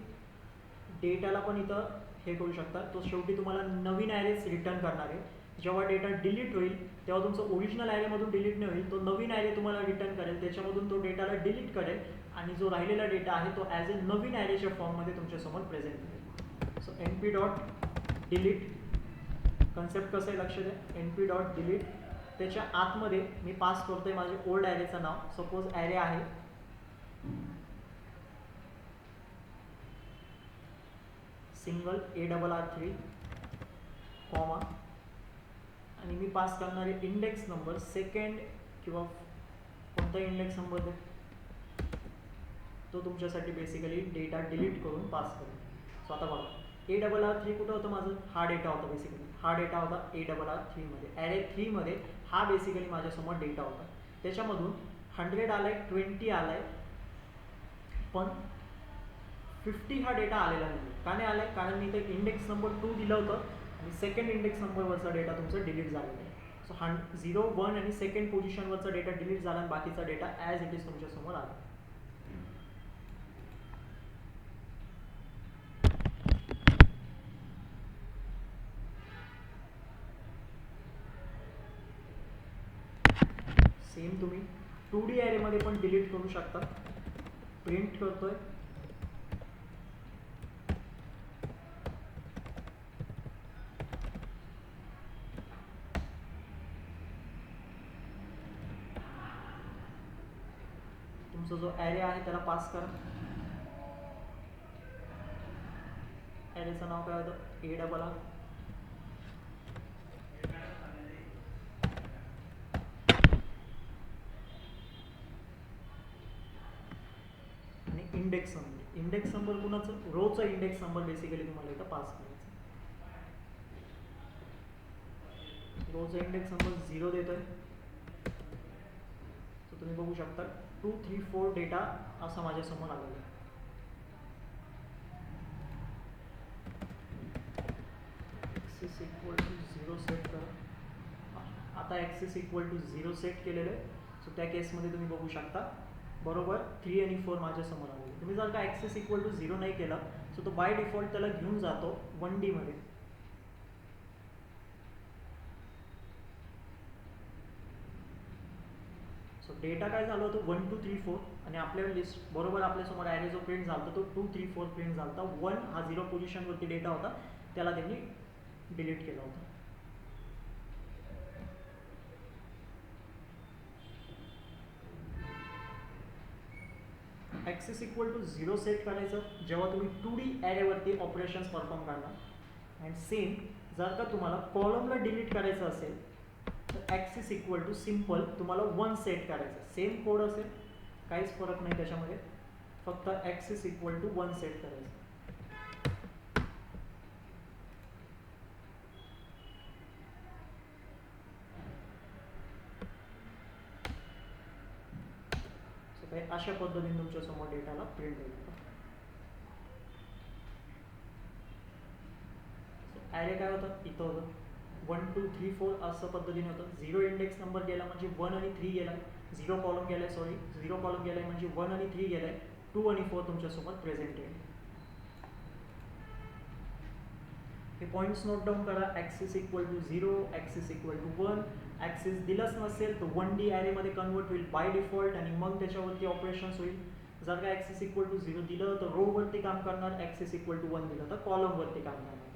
डेटाला पण इथं हे करू शकता. तो शेवटी तुम्हाला नवीन ॲरेच रिटर्न करणार आहे. जेव्हा डेटा डिलीट होईल तेव्हा तुमचं ओरिजिनल ॲरेमधून डिलीट नाही होईल, तो नवीन ॲरे तुम्हाला रिटर्न करेल, त्याच्यामधून तो डेटाला डिलीट करेल आणि जो राहिलेला डेटा आहे तो ॲज अ नवीन ॲरेच्या फॉर्ममध्ये तुमच्यासमोर प्रेझेंट करेल. So np dot delete concept कसं आहे लक्ष द्या. np डॉट डिलीट त्याच्या आतमध्ये मी पास करतोय माझे ओल्ड ॲरेचं नाव. सपोज ॲरे आहे सिंगल ARR3 कॉमा आणि मी पास करणारे इंडेक्स नंबर सेकंड किंवा कोणता इंडेक्स नंबर दे तो तुमच्यासाठी बेसिकली डेटा डिलीट करून पास करेल. सो आता बघा ARR3 कुठं होतं माझं, हा डेटा होता बेसिकली, हा डेटा होता ARR3 मध्ये. ॲरे 3 मध्ये हा बेसिकली माझ्यासमोर डेटा होता. त्याच्यामधून 100 आलाय, 20 आलाय, पण 50 हा डेटा आलेला नाही. का नाही आलाय? कारण मी इथे इंडेक्स नंबर 2 दिलं होतं आणि सेकंड इंडेक्स नंबरवरचा डेटा तुमचा डिलीट झालेला आहे. सो 0, 1 आणि सेकंड पोझिशनवरचा डेटा डिलीट झाला आणि बाकीचा डेटा ॲज इट इज तुमच्यासमोर आला. सेम तुम्ही 2D ॲरेमध्ये पण डिलीट करू शकता. प्रिंट करतोय. तुमचा जो ॲरे आहे त्याला पास करा. ॲरेचं नाव काय होतं? A आणि इंडेक्स नंबर. इंडेक्स नंबर कुणाचं? रोचा इंडेक्स नंबर बेसिकली तुम्हाला इथं पास करायचा. रोचा इंडेक्स नंबर 0 देतोय. तर तुम्ही बघू शकता 2, 3, 4 डेटा असा माझ्यासमोर आलेला आहे. एक्सिस इक्वल टू 0 सेट करा. आता एक्सिस इक्वल टू 0 सेट केलेलं आहे. सो त्या केसमध्ये तुम्ही बघू शकता बरोबर 3 आणि 4 माझ्यासमोर आलेले. तुम्ही जर का एक्सिस इक्वल टू 0 नाही केला सो तो बाय डिफॉल्ट त्याला घेऊन जातो 1D मध्ये. सो डेटा काय झालं होतं 1, 2, 3, 4 आणि आपल्या लिस्ट बरोबर आपल्यासमोर ॲरे जो प्रिंट झाला तो 2, 3, 4 प्रिंट झाला. 1 हा 0 पोझिशनवरती डेटा होता त्याला त्यांनी डिलीट केला होता. एक्सिस इक्वल टू 0 सेट करायचं जेव्हा तुम्ही 2D ॲरेवरती ऑपरेशन्स परफॉर्म करणार. अँड सेम जर का तुम्हाला कॉलमला डिलीट करायचं असेल तर एक्सिस इक्वल टू सिम्पल तुम्हाला 1 सेट करायचं. सेम कोड असेल, काहीच फरक नाही त्याच्यामध्ये, फक्त एक्सिस इक्वल टू 1 सेट करायचं. काही अशा पद्धतीने तुमच्या समोर डेटाला प्रिंट होईल. ॲरे काय होतं? इथं होतं 1, 2, 3, 4 असं पद्धतीने होतं. 0 इंडेक्स नंबर गेला म्हणजे 1 आणि 3 गेला. 0 कॉलम गेलाय, 0 कॉलम गेलाय म्हणजे 1 आणि 3 गेलाय. 2 आणि 4 तुमच्यासोबत प्रेझेंट आहे. हे पॉईंट्स नोट डाऊन करा. Axis equal to 0, axis equal to 1. Axis दिलंच नसेल तर 1D ॲरेमध्ये कन्वर्ट होईल बाय डिफॉल्ट आणि मग त्याच्यावरती ऑपरेशन्स होईल. जर का ॲक्सिस इक्वल टू 0 दिलं तर रोवरती काम करणार, ॲक्सिस इक्वल टू 1 दिलं तर कॉलमवरती काम करणार.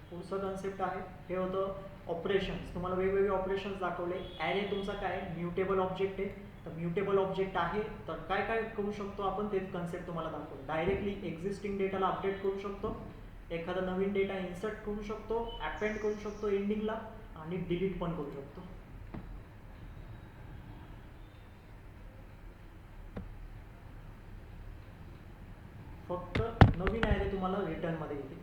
पुढचं कन्सेप्ट आहे हे होतं ऑपरेशन्स. तुम्हाला वेगवेगळे ऑपरेशन्स दाखवले. ॲरे तुमचा काय म्युटेबल ऑब्जेक्ट आहे, तर म्युटेबल ऑब्जेक्ट आहे तर काय काय करू शकतो आपण तेच कन्सेप्ट तुम्हाला दाखवलं. डायरेक्टली एक्झिस्टिंग डेटाला अपडेट करू शकतो, एखादा नवीन डेटा इन्सर्ट करू शकतो, अपेंड करू शकतो एंडिंगला आणि डिलीट पण करू शकतो. फक्त नवीन ॲरे तुम्हाला रिटर्नमध्ये येते.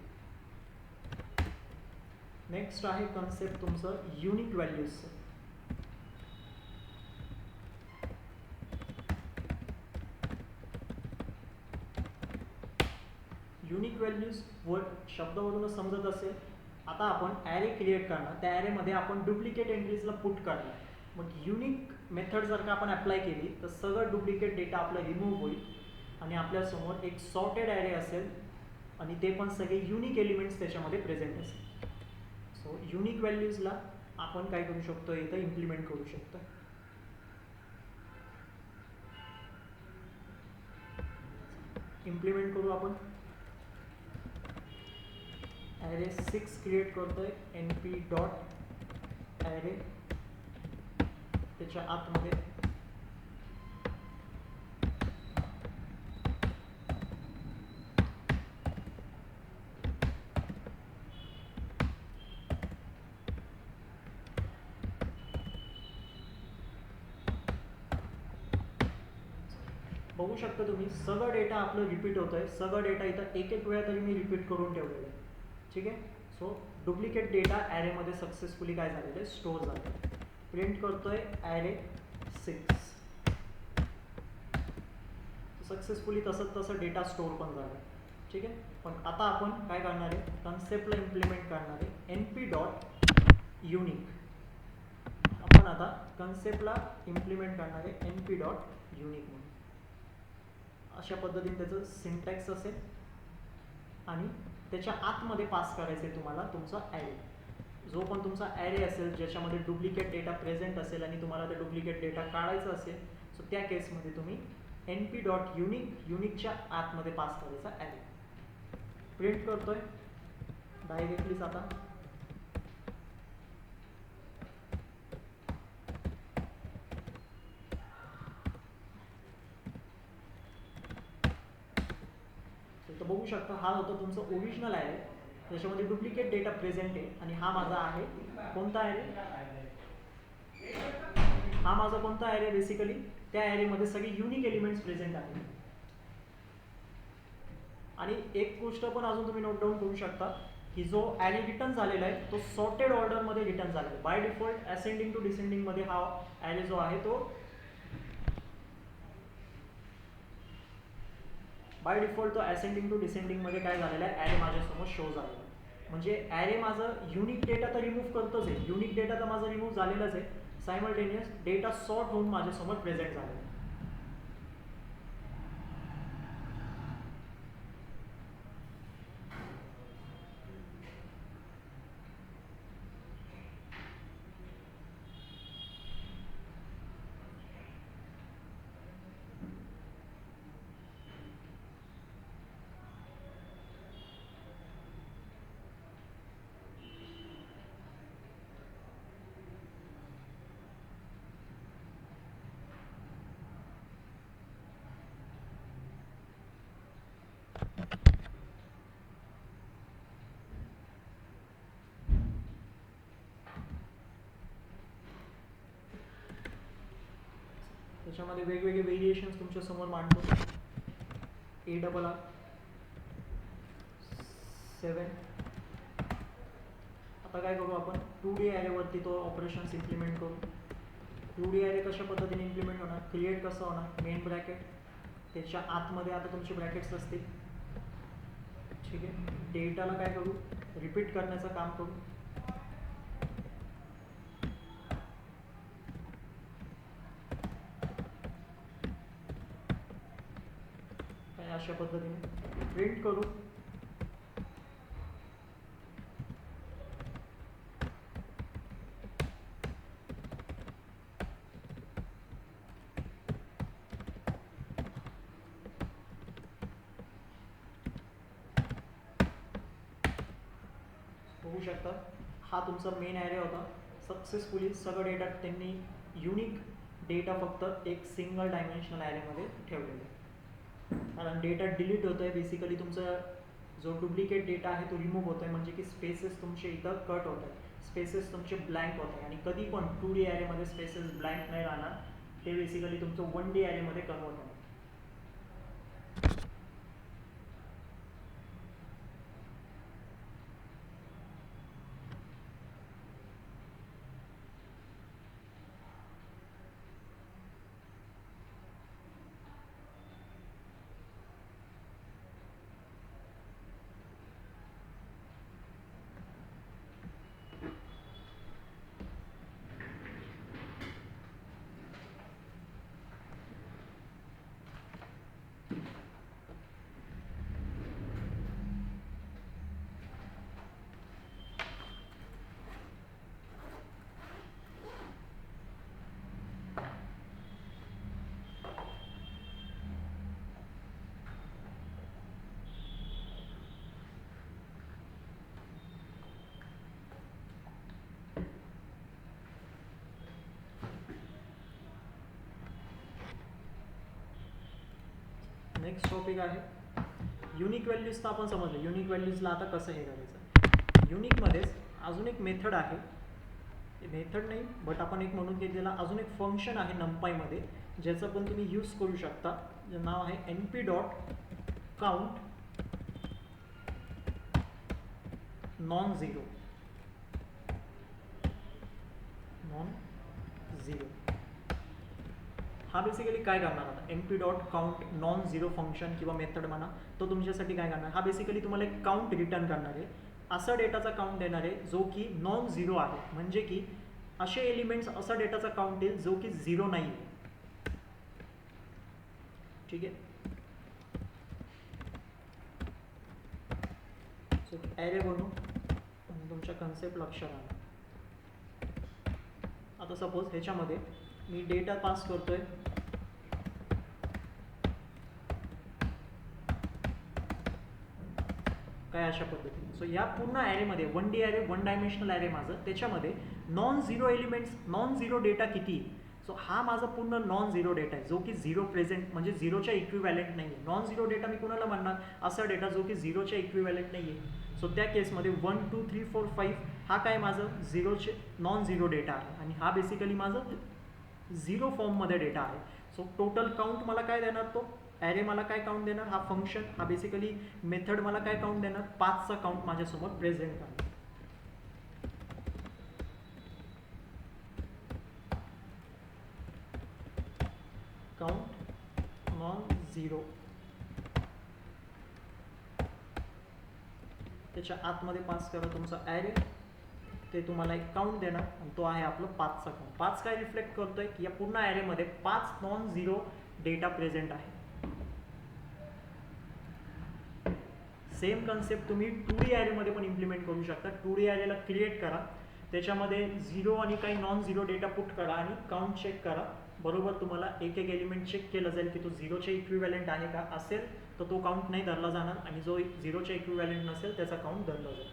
नेक्स्ट आहे कन्सेप्ट तुमचं युनिक व्हॅल्यूजचं. युनिक व्हॅल्यूज शब्दावरूनच समजत असेल. आता आपण ॲरे क्रिएट करणार, त्या ॲरेमध्ये आपण डुप्लिकेट एंट्रीजला पुट करणार. मग युनिक मेथड जर का आपण अप्लाय केली तर सगळं डुप्लिकेट डेटा आपला रिमूव्ह होईल आणि आपल्यासमोर एक सॉर्टेड ॲरे असेल आणि ते पण सगळे युनिक एलिमेंट्स त्याच्यामध्ये प्रेझेंट असेल. सो युनिक व्हॅल्यूजला आपण काय करू शकतो, इथं इम्प्लिमेंट करू शकतो. इम्प्लिमेंट करू आपण. ॲरे 6 क्रिएट करतोय, np डॉट ॲरे, त्याच्या आतमध्ये बघू शकता तुम्ही सगळं डेटा आपलं रिपीट होतं आहे. सगळं डेटा इथं एक एक वेळा तरी मी रिपीट करून ठेवलेलं आहे. ठीक आहे. सो डुप्लिकेट डेटा ॲरेमध्ये सक्सेसफुली काय झालेलं आहे, स्टोअर झालं आहे. प्रिंट करतोय ॲरे 6. सक्सेसफुली तसं डेटा स्टोअर पण झालं. ठीक आहे. पण आता आपण काय करणार आहे, कन्सेप्टला इम्प्लिमेंट करणार आहे np डॉट युनिक. आपण आता कन्सेप्टला इम्प्लिमेंट करणार आहे np डॉट युनिक म्हणून. अशा पद्धतीने त्याचं सिंटॅक्स असेल आणि त्याच्या आतमध्ये पास करायचं आहे तुम्हाला तुमचा ॲरे. जो पण तुमचा ॲरे असेल ज्याच्यामध्ये डुप्लिकेट डेटा प्रेझेंट असेल आणि तुम्हाला ते डुप्लिकेट डेटा काढायचा असेल, सो त्या केसमध्ये तुम्ही np डॉट युनिकच्या आतमध्ये पास करायचा ॲरे. प्रिंट करतोय डायरेक्टलीच आता. तर बघू शकता हा होता तुमचा ओरिजिनल ॲरे ज्याच्यामध्ये डुप्लिकेट डेटा प्रेझेंट आहे. आणि हा माझा आहे कोणता ॲरे, हा माझा कोणता ॲरे, बेसिकली त्या ॲरेमध्ये सगळे युनिक एलिमेंट्स प्रेझेंट आहेत. आणि एक गोष्ट पण अजून तुम्ही नोट डाऊन करू शकता की जो ॲरे रिटर्न झालेला आहे तो सॉर्टेड ऑर्डरमध्ये रिटर्न झालेला आहे. बाय डिफॉल्ट असेंडिंग टू डिसेंडिंगमध्ये हा ॲरे जो आहे तो बाय डिफॉल्ट तो असेंडिंग टू डिसेंडिंगमध्ये काय झालेला आहे, ॲरे माझ्यासमोर शो झालेला आहे. म्हणजे ॲरे माझं युनिक डेटा तर रिमूव्ह करतच आहे, युनिक डेटा तर माझा रिमूव्ह झालेलाच आहे. सायमल्टेनियस डेटा सॉर्ट होऊन माझ्यासमोर प्रेझेंट झालेला आहे. त्याच्यामध्ये वेगवेगळे व्हेरिएशन्स तुमच्यासमोर मांडतो. ARR 7. आता काय करू आपण 2D ॲरेवरती तो ऑपरेशन्स इम्प्लिमेंट करू. 2D ॲरे कशा पद्धतीने इम्प्लिमेंट होणार, क्रिएट कसं होणार, मेन ब्रॅकेट त्याच्या आतमध्ये आता तुमचे ब्रॅकेट्स असतील. ठीक आहे. डेटाला काय करू, रिपीट करण्याचं काम करू. अशा पद्धतीने प्रिंट करू. बघू शकता हा तुमचा मेन ॲरे होता. सक्सेसफुली सगळं डेटा त्यांनी युनिक डेटा फक्त एक सिंगल डायमेन्शनल ॲरेमध्ये ठेवलेला आहे. कारण डेटा डिलीट होतो आहे, बेसिकली तुमचा जो डुप्लिकेट डेटा आहे तो रिमूव्ह होतो आहे. म्हणजे की स्पेसेस तुमचे इथं कट होत आहे, स्पेसेस तुमचे ब्लँक होत आहे. आणि कधी पण 2D ॲरेमध्ये स्पेसेस ब्लँक नाही राहणार, ते बेसिकली तुमचं 1D ॲरेमध्ये कन्वर्ट होणार. नेक्स्ट टॉपिक आहे युनिक व्हॅल्यूज. तर आपण समजलं युनिक व्हॅल्यूजला आता कसं हे करायचं. युनिकमध्येच अजून एक मेथड आहे, मेथड नाही बट आपण एक म्हणून की त्याला अजून एक फंक्शन आहे नंपाईमध्ये ज्याचं पण तुम्ही यूज करू शकता, जे नाव आहे np dot count non zero. हा बेसिकली काय करणार आता np dot count non zero function किंवा मेथड म्हणा, तो तुमच्यासाठी काय करणार, हा बेसिकली तुम्हाला एक काउंट रिटर्न करणार आहे, असा डेटाचा काउंट देणार आहे जो की नॉन झिरो आहे, म्हणजे की असे एलिमेंट्स, असा डेटाचा काउंट येईल जो की झिरो नाही आहे. ठीक आहे. सो ॲरे बनवू आणि तुमच्या कन्सेप्ट लक्षात आणा. आता सपोज ह्याच्यामध्ये मी डेटा पास करतोय, काय अशा पद्धतीने. सो या पूर्ण ॲरेमध्ये 1D ॲरे, 1 डायमेन्शनल ॲरे माझं, त्याच्यामध्ये non zero elements, non zero data किती. सो हा माझा पूर्ण नॉन झिरो डेटा आहे जो की झिरो प्रेझेंट, म्हणजे झिरोच्या इक्विव्हॅलेंट नाही आहे. नॉन झिरो डेटा मी कुणाला म्हणणार, असा डेटा जो की झिरोच्या इक्विव्हॅलेंट नाही आहे. सो त्या केसमध्ये 1 2 3 4 5 हा काय माझं झिरोचे नॉन झिरो डेटा आहे, आणि हा बेसिकली माझं झिरो फॉर्ममध्ये डेटा आहे. सो टोटल काउंट मला काय देणार, तो ॲरे मला काय काउंट देणार, हा फंक्शन, हा बेसिकली मेथड मला काय काउंट देणार, 5चा काउंट माझ्यासमोर प्रेझेंट करणार. काउंट नॉन झिरो, त्याच्या आतमध्ये पास करा तुमचा ॲरे, ते तुम्हाला एक काउंट देणार, आणि तो आहे आपलं 5चा काउंट. 5 काय रिफ्लेक्ट करतोय की या पूर्ण ॲरेमध्ये 5 नॉन झिरो डेटा प्रेझेंट आहे. सेम कन्सेप्ट तुम्ही 2D ॲरेमध्ये पण इम्प्लिमेंट करू शकता. 2D ॲरेला क्रिएट करा, त्याच्यामध्ये झिरो आणि काही नॉन झिरो डेटा पुट करा आणि काउंट चेक करा. बरोबर तुम्हाला एक एक एलिमेंट चेक केलं जाईल की तो झिरोच्या इक्विव्हॅलेंट आहे का, असेल तर तो काउंट नाही धरला जाणार, आणि जो झिरोच्या इक्विव्हॅलेंट नसेल त्याचा काउंट धरला जाईल.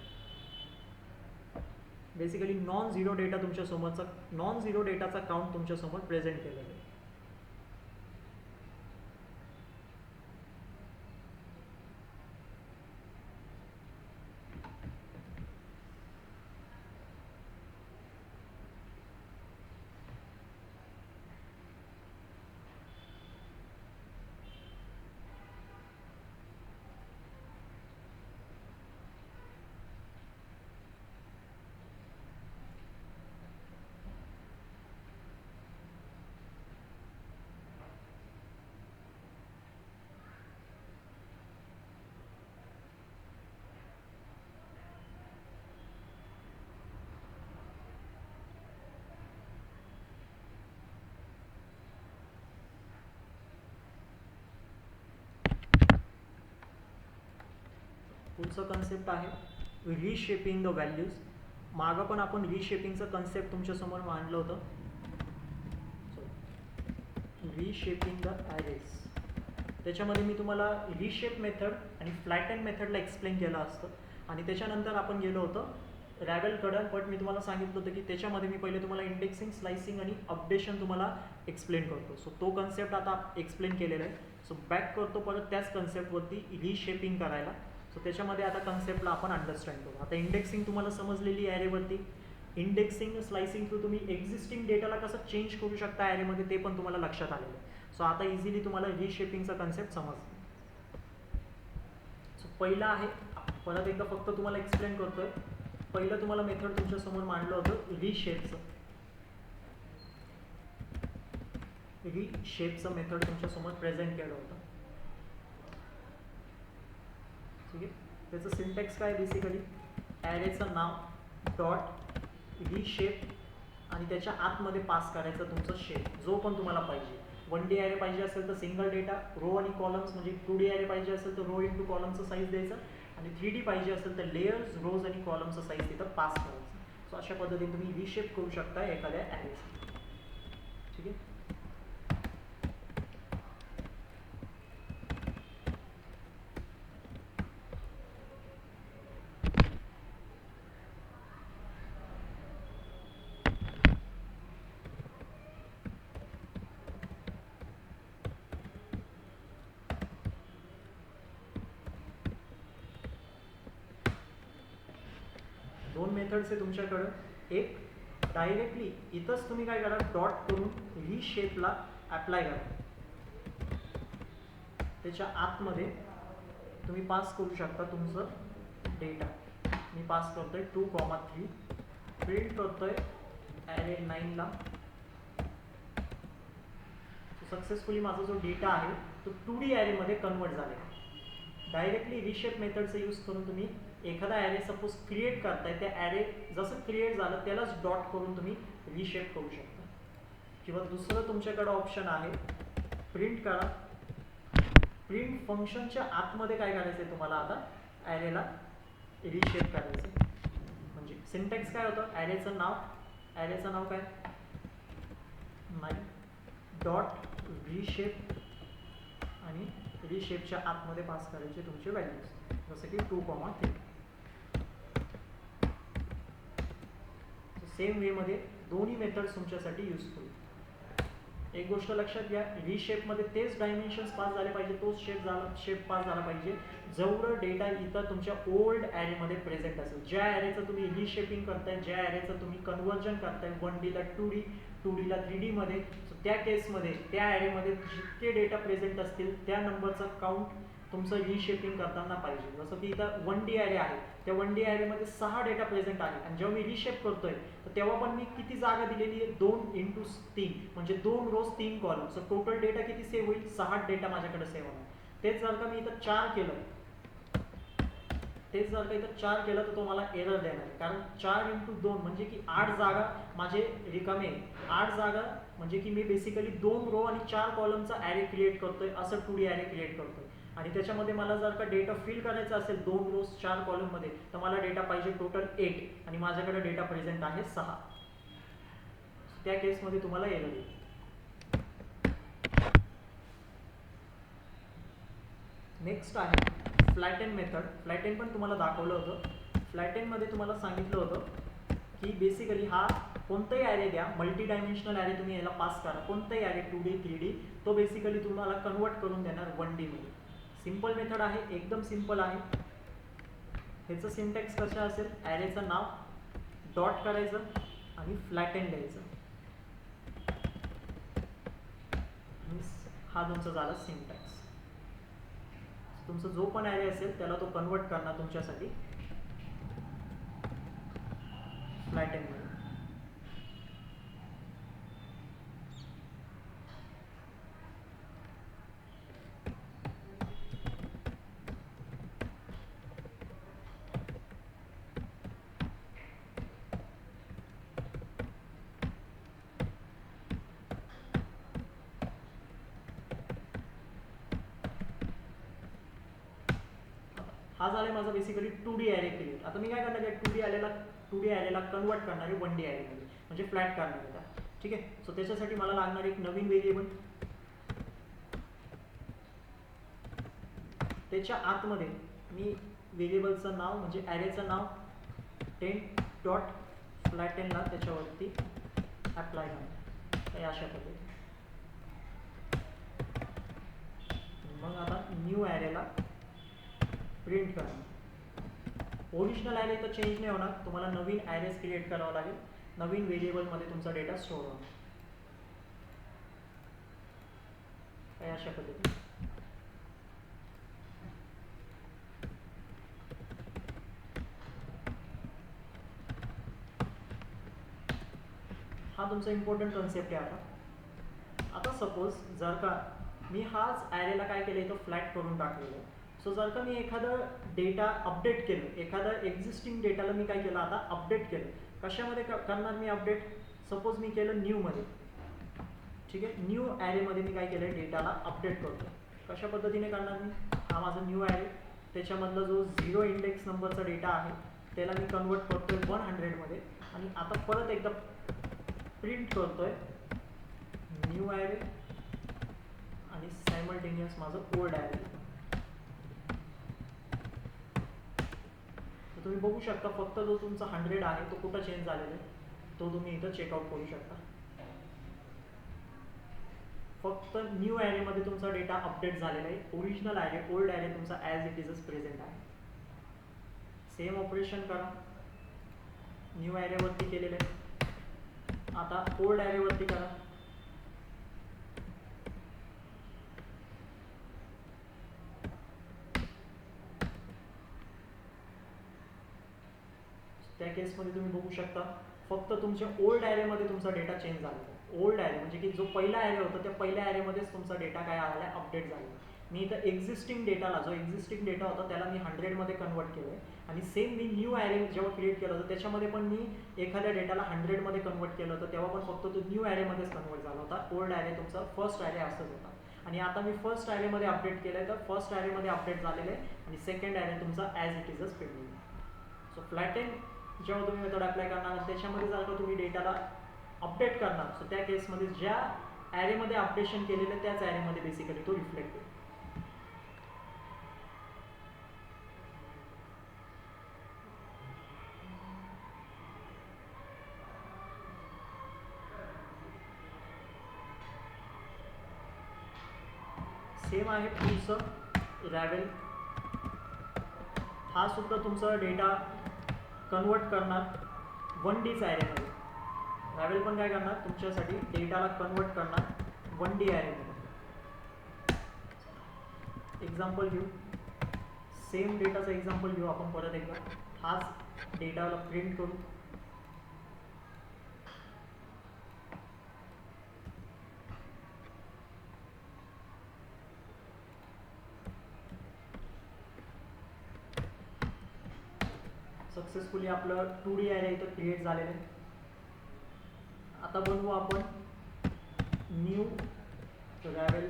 बेसिकली नॉन झिरो डेटा तुमच्यासमोरचा, नॉन झिरो डेटाचा काउंट तुमच्यासमोर प्रेझेंट केला जाईल. पुढचं कन्सेप्ट आहे रिशेपिंग द व्हॅल्यूज. मागं पण आपण रिशेपिंगचं कन्सेप्ट तुमच्यासमोर मांडलं होतं. रिशेपिंग द ॲरेज, त्याच्यामध्ये मी तुम्हाला रिशेप मेथड आणि फ्लॅटन मेथडला एक्सप्लेन केलं असतं, आणि त्याच्यानंतर आपण गेलो होतो रॅवेलकडं. बट मी तुम्हाला सांगितलं होतं की त्याच्यामध्ये मी पहिले तुम्हाला इंडेक्सिंग, स्लायसिंग आणि अपडेशन तुम्हाला एक्सप्लेन करतो. सो तो कन्सेप्ट आता एक्सप्लेन केलेला आहे. सो बॅक करतो परत त्याच कन्सेप्टवरती रिशेपिंग करायला. सो त्याच्यामध्ये आता कन्सेप्टला आपण अंडरस्टँड करू. आता इंडेक्सिंग तुम्हाला समजलेली ॲरेवरती. इंडेक्सिंग, स्लायसिंग थ्रू तुम्ही एक्झिस्टिंग डेटाला कसं चेंज करू शकता ॲरेमध्ये ते पण तुम्हाला लक्षात आलेलं आहे. सो आता इझिली तुम्हाला रिशेपिंगचा कन्सेप्ट समजतो. सो पहिला आहे, परत एकदा फक्त तुम्हाला एक्सप्लेन करतोय. पहिलं तुम्हाला मेथड तुमच्यासमोर मांडलं होतं रिशेपचं. रिशेपचं मेथड तुमच्यासमोर प्रेझेंट केलं होतं. ठीक आहे. त्याचं सिंटॅक्स काय, बेसिकली ॲरेचं नाव डॉट रिशेप, आणि त्याच्या आतमध्ये पास करायचं तुमचं शेप जो पण तुम्हाला पाहिजे. 1D ॲरे पाहिजे असेल तर सिंगल डेटा, रो आणि कॉलम्स, म्हणजे 2D ॲरे पाहिजे असेल तर रो इंटू कॉलमचं साईज द्यायचं, आणि 3D पाहिजे असेल तर लेयर्स, रोज आणि कॉलमचं साईज तिथं पास करायचं. सो अशा पद्धतीने तुम्ही रिशेप करू शकता एखाद्या ॲरेचं. ठीक आहे. दोन मेथड्स आहे तुमच्याकडं. एक डायरेक्टली इथंच तुम्ही काय करा, डॉट करून रिशेपला अप्लाय करा. त्याच्या आतमध्ये तुम्ही पास करू शकता तुमचं डेटा. मी पास करतोय 2,3, प्रिंट करतोय ॲरे 9 ला. सक्सेसफुली माझा जो डेटा आहे तो 2D ॲरेमध्ये कन्वर्ट झाला. डायरेक्टली रिशेप मेथडचा यूज करून तुम्ही एखादा ॲरे सपोज क्रिएट करताय, त्या ॲरे जसं क्रिएट झालं त्यालाच डॉट करून तुम्ही रिशेप करू शकता. किंवा दुसरं तुमच्याकडे ऑप्शन आहे प्रिंट करा. प्रिंट फंक्शनच्या आतमध्ये काय करायचं आहे तुम्हाला, आता ॲरेला रिशेप करायचं. म्हणजे सिंटॅक्स काय होतं, ॲरेचं नाव काय, नाही डॉट रिशेप आणि रिशेपच्या आतमध्ये पास करायचे तुमचे व्हॅल्यूज, जसं की 2,3. सेम वेमध्ये दोन्ही मेथड्स तुमच्यासाठी युजफुल. एक गोष्ट लक्षात घ्या, रिशेपमध्ये तेच डायमेन्शन्स पास झाले पाहिजे, तोच शेप पास झाला पाहिजे जेवढं डेटा इथं तुमच्या ओल्ड ॲरेमध्ये प्रेझेंट असेल. ज्या ॲरेचं तुम्ही रिशेपिंग करताय, ज्या ॲरेचं तुम्ही कन्व्हर्जन करताय 1D ला 2D, 2D ला 3D मध्ये, त्या केसमध्ये त्या ॲरेमध्ये जितके डेटा प्रेझेंट असतील त्या नंबरचा काउंट तुमचं रिशेपिंग करताना पाहिजे. जसं की इथं 1D ॲरे आहे, त्या 1D ॲरेमध्ये 6 डेटा प्रेझेंट आहे आणि जेव्हा मी रिशेप करतोय तर तेव्हा पण मी किती जागा दिलेली आहे, 2x3 म्हणजे 2 रोज 3 कॉलम. सो टोटल डेटा किती सेव्ह होईल, 6 डेटा माझ्याकडे सेव्ह होणार. तेच जर का मी इथं 4 केलं तर तो मला एरर देणार आहे, कारण 4x2 म्हणजे की 8 जागा माझे रिकामे. 8 जागा म्हणजे की मी बेसिकली 2 रो आणि 4 कॉलमचा ॲरे क्रिएट करतोय, असं 2D ॲरे क्रिएट करतोय. आणि त्याच्यामध्ये मला जर का डेटा फिल करायचा असेल 2 रोज 4 कॉलममध्ये, तर मला डेटा पाहिजे टोटल 8 आणि माझ्याकडे डेटा प्रेझेंट आहे 6. त्या केसमध्ये तुम्हाला एरर येईल. नेक्स्ट आहे फ्लॅटेन मेथड. फ्लॅटेन पण तुम्हाला दाखवलं होतं. फ्लॅटेनमध्ये तुम्हाला सांगितलं होतं की बेसिकली हा कोणताही ॲरे द्या, मल्टी डायमेन्शनल ॲरे तुम्ही याला पास करा, कोणताही ॲरे 2D 3D, तो बेसिकली तुम्हाला कन्वर्ट करून देणार 1D मध्ये. सिंपल मेथड आहे, एकदम सिंपल आहे. ह्याचं सिंटॅक्स कसं असेल, ॲरेचं नाव डॉट करायचं आणि फ्लॅटेन द्यायचं. हा तुमचा झाला सिंटॅक्स. तुमचा जो पण ॲरे असेल त्याला तो कन्वर्ट करणार तुमच्यासाठी फ्लॅटेन मध्ये. हा झाला माझा बेसिकली 2D ॲरे क्रिएट. आता मी काय करणार आहे, 2D ॲरेला कन्वर्ट करणार आहे 1D ॲरेमध्ये, म्हणजे फ्लॅट करणार आहे का. ठीक आहे. सो त्याच्यासाठी मला लागणार एक नवीन व्हेरिएबल. त्याच्या आतमध्ये मी व्हेरिएबलचं नाव म्हणजे ॲरेचं नाव 10.flatten ला त्याच्यावरती अप्लाय करणार. तर अशा पद्धतीने मग आता न्यू ॲरेला प्रिंट करणार. ओरिजिनल ॲरे तर चेंज नाही होणार, तुम्हाला नवीन ॲरेज क्रिएट करावं लागेल, नवीन व्हेरिएबलमध्ये तुमचा डेटा स्टोअर होणार. काय अशा पद्धतीने हा तुमचा इम्पॉर्टंट कन्सेप्ट आहे. आता सपोज जर का मी हाच ॲरेला काय केलं, इथं फ्लॅट करून टाकलेलं आहे. सो जर का मी एखादं डेटा अपडेट केलं, एखादा एक्झिस्टिंग डेटाला मी काय केलं, आता अपडेट केलं. कशामध्ये करणार मी अपडेट, सपोज मी केलं न्यूमध्ये. ठीक आहे, न्यू ॲरेमध्ये मी काय केलं, डेटाला अपडेट करतो. कशा पद्धतीने करणार मी, हा माझा न्यू ॲरे, त्याच्यामधला जो 0 इंडेक्स नंबरचा डेटा आहे त्याला मी कन्वर्ट करतोय 100 मध्ये. आणि आता परत एकदा प्रिंट करतोय न्यू ॲरे आणि सायमल्टेनियस माझं ओल्ड ॲरे. तुम्ही बघू शकता फक्त जो तुमचा 100 आहे तो कुठं चेंज झालेला आहे तो तुम्ही इथं चेकआउट करू शकता. फक्त न्यू ॲरेमध्ये तुमचा डेटा अपडेट झालेला आहे. ओरिजिनल ॲरे ओल्ड ॲरे तुमचा ॲज इट इजच प्रेझेंट आहे. सेम ऑपरेशन करा, न्यू ॲरेवरती केलेलं आहे. आता ओल्ड ॲरेवरती करा. केसमध्ये तुम्ही बघू शकता फक्त तुमच्या ओल्ड ॲरेमध्ये तुमचा डेटा चेंज झाला आहे. ओल्ड ॲरे म्हणजे की जो पहिला ॲरे होता त्या पहिल्या ॲरेमध्येच तुमचा डेटा काय आला आहे, अपडेट झाला. मी इथं एक्झिस्टिंग डेटाला, जो एक्झिस्टिंग डेटा होता त्याला मी 100मध्ये कन्वर्ट केलं आहे आणि सेम मी न्यू ॲरे जेव्हा क्रिएट केलं होतं त्याच्यामध्ये पण मी एखाद्या डेटाला 100मध्ये कन्वर्ट केलं होतं, तेव्हा पण फक्त तो न्यू ॲरेमध्येच कन्वर्ट झाला होता. ओल्ड ॲरे तुमचा फर्स्ट ॲरे असंच होता. आणि आता मी फर्स्ट ॲरेमध्ये अपडेट केलं आहे, तर फर्स्ट ॲरेमध्ये अपडेट झालेलं आहे आणि सेकंड ॲरे तुमचा ॲज इट इजच पेंडिंग आहे. सो फ्लॅटेन जेव्हा तुम्ही मेथड अप्लाय करणार त्याच्यामध्ये जर का तुम्ही डेटाला अपडेट करणार, सो त्या केसमध्ये ज्या ॲरेमध्ये अपडेशन केलेलं त्याच ॲरेमध्ये बेसिकली तो रिफ्लेक्ट होईल. सेम आहे तुमचं रॅवेल, हा सुद्धा तुमचा डेटा कन्वर्ट करणार 1Dच ॲरेमध्ये. रॅवेल पण काय करणार, तुमच्यासाठी डेटाला कन्वर्ट करणार 1D ॲरेमध्ये. एक्झाम्पल घेऊ, सेम डेटाचं एक्झाम्पल घेऊ आपण परत एकदा. हाच डेटाला प्रिंट करू. सक्सेसफुली आपलं 2D ॲरे इथं क्रिएट झालेलं आहे. आता बनवू आपण न्यू रॅवेल.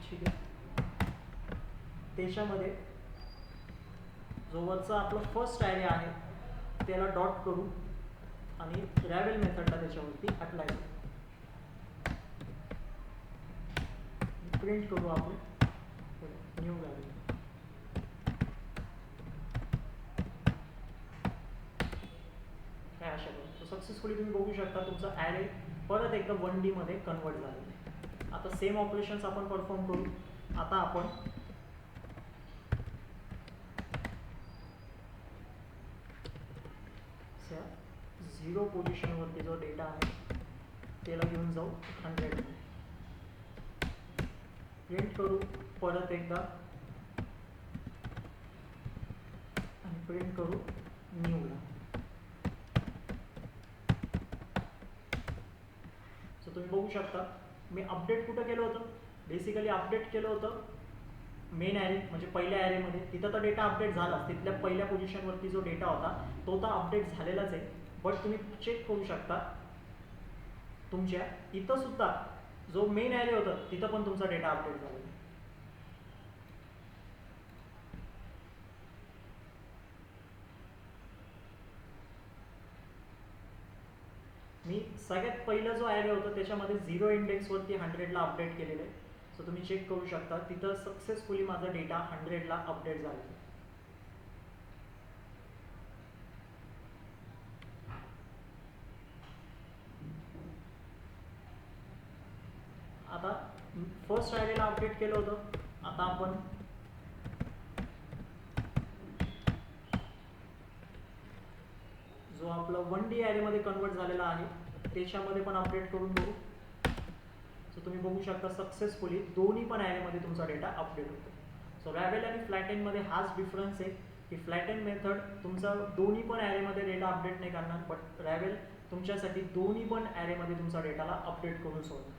ठीक आहे, त्याच्यामध्ये जो वरचा आपला फर्स्ट ॲरे आहे त्याला डॉट करू आणि रॅवेल मेथडला त्याच्यावरती अप्लाय करू. प्रिंट करू आपण न्यू रॅवेल. काय अशा करू. सक्सेसफुली तुम्ही बघू शकता तुमचा ॲरे परत एकदा 1D मध्ये कन्वर्ट झालेला आहे. आता सेम ऑपरेशन्स आपण परफॉर्म करू. आता आपण झिरो पोझिशनवरती जो डेटा आहे त्याला घेऊन जाऊ 100. प्रिंट करू परत एकदा आणि प्रिंट करू न्यूला. सो तुम्ही बघू शकता मी अपडेट कुठं केलं होतं, बेसिकली अपडेट केलं होतं मेन ॲरे म्हणजे पहिल्या ॲरेमध्ये. तिथं तर डेटा अपडेट झाला, तिथल्या पहिल्या पोझिशनवरती जो डेटा होता तो तर अपडेट झालेलाच आहे. बट तुम्ही चेक करू शकता तुमच्या इथं सुद्धा जो मेन ॲरे होता तिथं पण तुमचा डेटा अपडेट झालेला आहे. मी सगळ्यात पहिला जो ॲरे होता त्याच्यामध्ये 0 इंडेक्सवरती 100ला अपडेट केलेलं आहे. सो तुम्ही चेक करू शकता तिथं सक्सेसफुली माझा डेटा 100ला अपडेट झालेला आहे. आता फर्स्ट ॲरेला अपडेट केलं होतं. आता आपण जो आपला 1D ॲरेमध्ये कन्वर्ट झालेला आहे त्याच्यामध्ये पण अपडेट करून बघू. सो तुम्ही बघू शकता सक्सेसफुली दोन्ही पण ॲरेमध्ये तुमचा डेटा अपडेट होतो. सो रॅवेल आणि फ्लॅटेनमध्ये हाच डिफरन्स आहे की फ्लॅटेन मेथड तुमचा दोन्ही पण ॲरेमध्ये डेटा अपडेट नाही करणार, बट रॅवेल तुमच्यासाठी दोन्ही पण ॲरेमध्ये तुमचा डेटाला अपडेट करून सोडणार.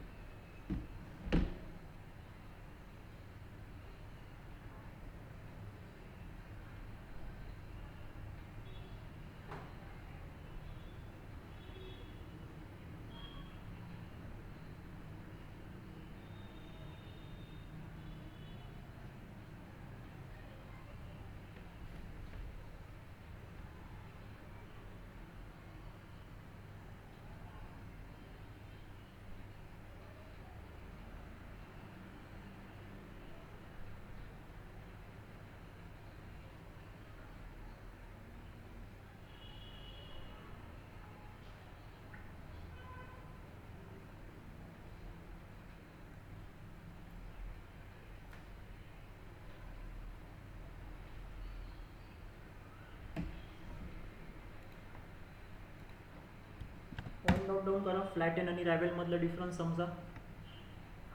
नोट डाऊन करा फ्लॅटेन आणि रॅवेलमधलं डिफरन्स समजा.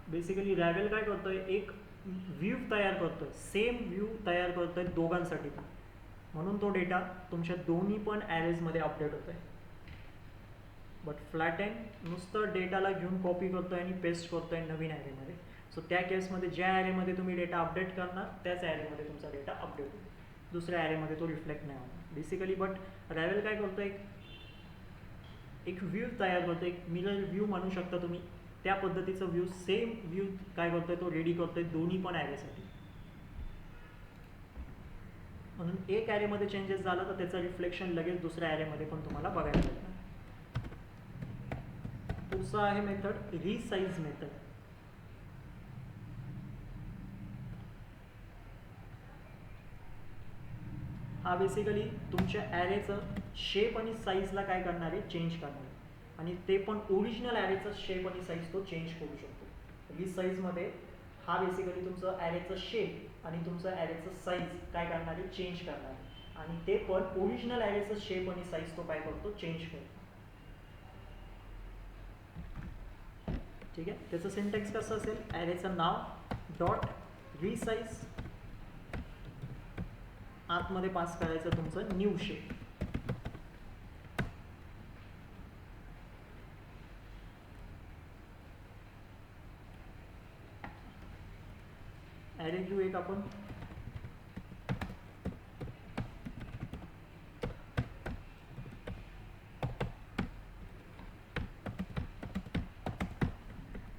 बेसिकली रॅवेल काय करतोय, एक व्ह्यू तयार करतोय, सेम व्ह्यू तयार करतोय दोघांसाठी पण. म्हणून तो डेटा तुमच्या दोन्ही पण ॲरेजमध्ये अपडेट होतो आहे. बट फ्लॅट एंड नुसतं डेटाला घेऊन कॉपी करतो आहे आणि पेस्ट करतो आहे नवीन ॲरेमध्ये. सो त्या केसमध्ये ज्या ॲरेमध्ये तुम्ही डेटा अपडेट करणार त्याच ॲरेमध्ये तुमचा डेटा अपडेट होईल, दुसऱ्या ॲरेमध्ये तो रिफ्लेक्ट नाही होणार बेसिकली. बट रॅव्हल काय करतो, एक व्ह्यू तयार करतो, एक मिरर व्ह्यू म्हणू शकता तुम्ही. त्या पद्धतीचं व्ह्यू, सेम व्ह्यू काय करतोय तो रेडी करतोय दोन्ही पण ॲरेसाठी. म्हणून एक ॲरेमध्ये चेंजेस झालं तर त्याचं रिफ्लेक्शन लगेच दुसऱ्या ॲरेमध्ये पण तुम्हाला बघायला मिळतं. पुढचा आहे मेथड रिसाइज मेथड. हा बेसिकली तुमच्या ॲरेचं शेप आणि साईजला काय करणार आहे, चेंज करणार आहे. आणि ते पण ओरिजिनल ॲरेचा शेप आणि साईज तो चेंज करू शकतो. रिसाइजमध्ये हा बेसिकली तुमचं ॲरेचं शेप आणि तुमचं ॲरेचं साईज काय करणार आहे, चेंज करणार आहे. आणि ते पण ओरिजिनल ॲरेचं शेप आणि साईज तो काय करतो, चेंज करतो. ठीक आहे. त्याचं सिंटॅक्स कसं असेल, ॲरेचं नाव डॉट रिसाइज, आतमध्ये पास करायचं तुमचं न्यू शेप. ॲरे घेऊ एक आपण,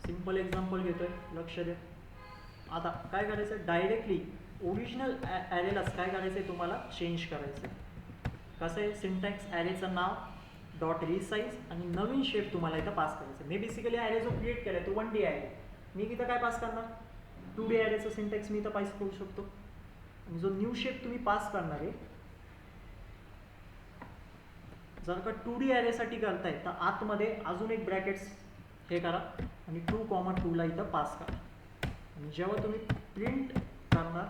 सिंपल एक्झाम्पल घेतोय, लक्ष द्या. आता काय करायचं, डायरेक्टली ओरिजिनल ॲरेलाच काय करायचं आहे तुम्हाला, चेंज करायचं. कसं आहे सिंटॅक्स, ॲरेचं नाव डॉट रिसाइज आणि नवीन शेप तुम्हाला इथं पास करायचं. मी बेसिकली ॲरे जो क्रिएट केला तो 1D ॲरे, मी इथं काय पास करणार, 2D ॲरेचं सिंटॅक्स मी इथं पास करू शकतो. आणि जो न्यू शेप तुम्ही पास करणार आहे, जर का 2D ॲरेसाठी करताय तर आतमध्ये अजून एक ब्रॅकेट्स हे करा आणि 2,2ला इथं पास करा. आणि जेव्हा तुम्ही प्रिंट करणार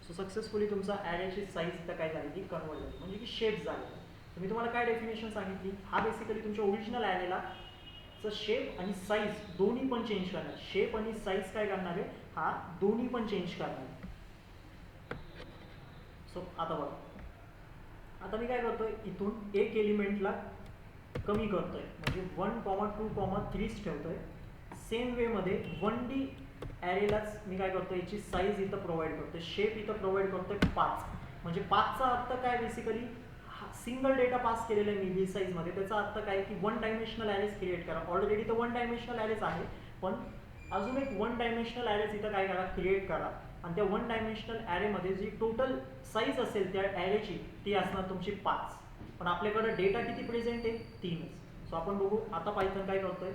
सो सक्सेसफुली तुमचा ॲरेची साईज इथं काय झाली, की कन्वर्ट झाली, म्हणजे की शेप झाली. तर मी तुम्हाला काय डेफिनेशन सांगितली, हा बेसिकली तुमच्या ओरिजिनल ॲरेला शेप आणि साईज दोन्ही पण चेंज करणार. शेप आणि साईज काय करणार आहे, हा दोन्ही पण चेंज करणार. सो आता बघा, आता मी काय करतोय, इथून एक एलिमेंटला कमी करतोय, म्हणजे 1,2,3 ठेवतोय. सेम वेमध्ये 1D ॲरेलाच मी काय करतोय, याची साईज इथं प्रोव्हाइड करतोय, शेप इथं प्रोव्हाइड करतोय 5. म्हणजे 5चा अर्थ काय, बेसिकली सिंगल डेटा पास केलेला आहे मी व्ही साईजमध्ये. त्याचा अर्थ काय की 1 डायमेन्शनल ॲरेज क्रिएट करा. ऑलरेडी तर 1 डायमेन्शनल ॲरेज आहे, पण अजून एक 1 डायमेन्शनल ॲरेज इथं काय करा, क्रिएट करा. आणि त्या 1 डायमेन्शनल ॲरेमध्ये जी टोटल साईज असेल त्या ॲरेची ती असणार तुमची 5. पण आपल्याकडे डेटा किती प्रेझेंट आहे, 3च. सो आपण बघू आता पायथन काय करतोय.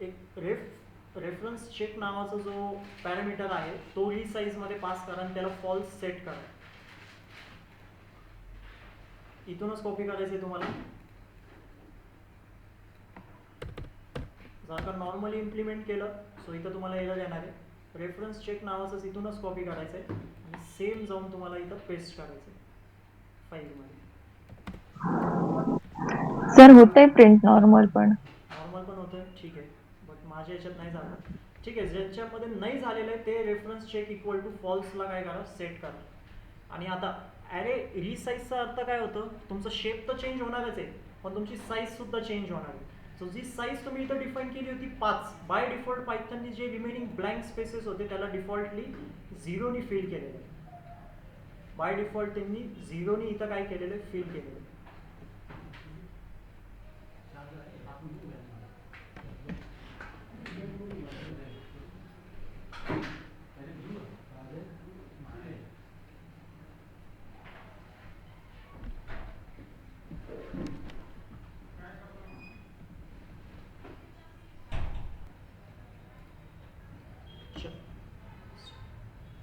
एक रेफरन्स चेक नावाचा जो पॅरामीटर आहे तो रीसाईजमध्ये पास करा आणि त्याला फॉल्स सेट करा. इथूनच कॉपी करायचं आहे तुम्हाला. जर का नॉर्मली इम्प्लिमेंट केलं सो इथं तुम्हाला एरर येणार आहे. रेफरन्स चेक नावाचंच इथूनच कॉपी करायचं आहे आणि सेम जाऊन तुम्हाला इथं पेस्ट करायचं आहे फाईलमध्ये. सर होतंय प्रिंट नॉर्मल पण. नॉर्मल पण होतं, ठीक आहे, बट माझ्या याच्यात नाही झालं. ठीक आहे, ज्यांच्यामध्ये नाही झालेलं आहे ते रेफरन्स चेक इक्वल टू फॉल्सला काय करा, सेट करा. आणि आता ॲरे रिसाईजचा अर्थ काय होतं, तुमचं शेप तर चेंज होणारच आहे पण तुमची साईजसुद्धा चेंज होणार आहे. सो जी साईज तुम्ही इथं डिफाईन केली होती 5, बाय डिफॉल्ट पायथननी जे रिमेनिंग ब्लँक स्पेसेस होते त्याला डिफॉल्टली 0नी फिल केलेलं आहे. बाय डिफॉल्ट त्यांनी 0नी इथं काय केलेलं आहे, फिल केलेलं आहे.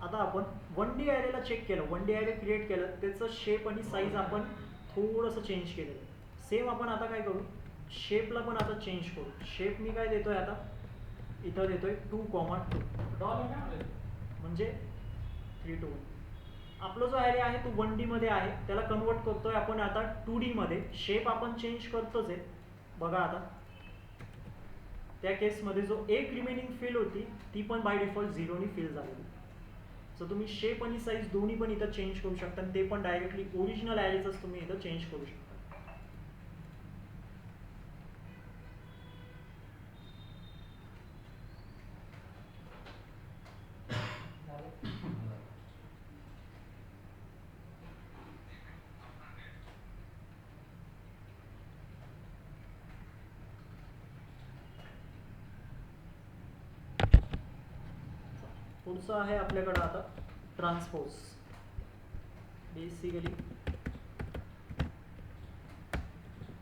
आता आपण 1D ॲरेला चेक केलं, 1D ॲरे क्रिएट केलं, त्याचं शेप आणि साईज आपण थोडंसं चेंज केलेलं. सेम आपण आता काय करू, शेपला पण आता चेंज करू. शेप मी काय देतोय आता, इथं देतोय 2,2 म्हणजे 3 to 1. आपला जो ॲरे आहे तो 1D मध्ये आहे, त्याला कन्वर्ट करतोय आपण आता 2D मध्ये. शेप आपण चेंज करतोच आहे. बघा आता त्या केसमध्ये जो एक रिमेनिंग फिल होती ती पण बाय डिफॉल्ट 0नी फिल झालेली. सो तुम्ही शेप आणि साईज दोन्ही पण इथं चेंज करू शकता आणि ते पण डायरेक्टली ओरिजिनल ॲरेचंच तुम्ही इथं चेंज करू शकता. पुढचं आहे आपल्याकडं आता ट्रान्सपोज. बेसिकली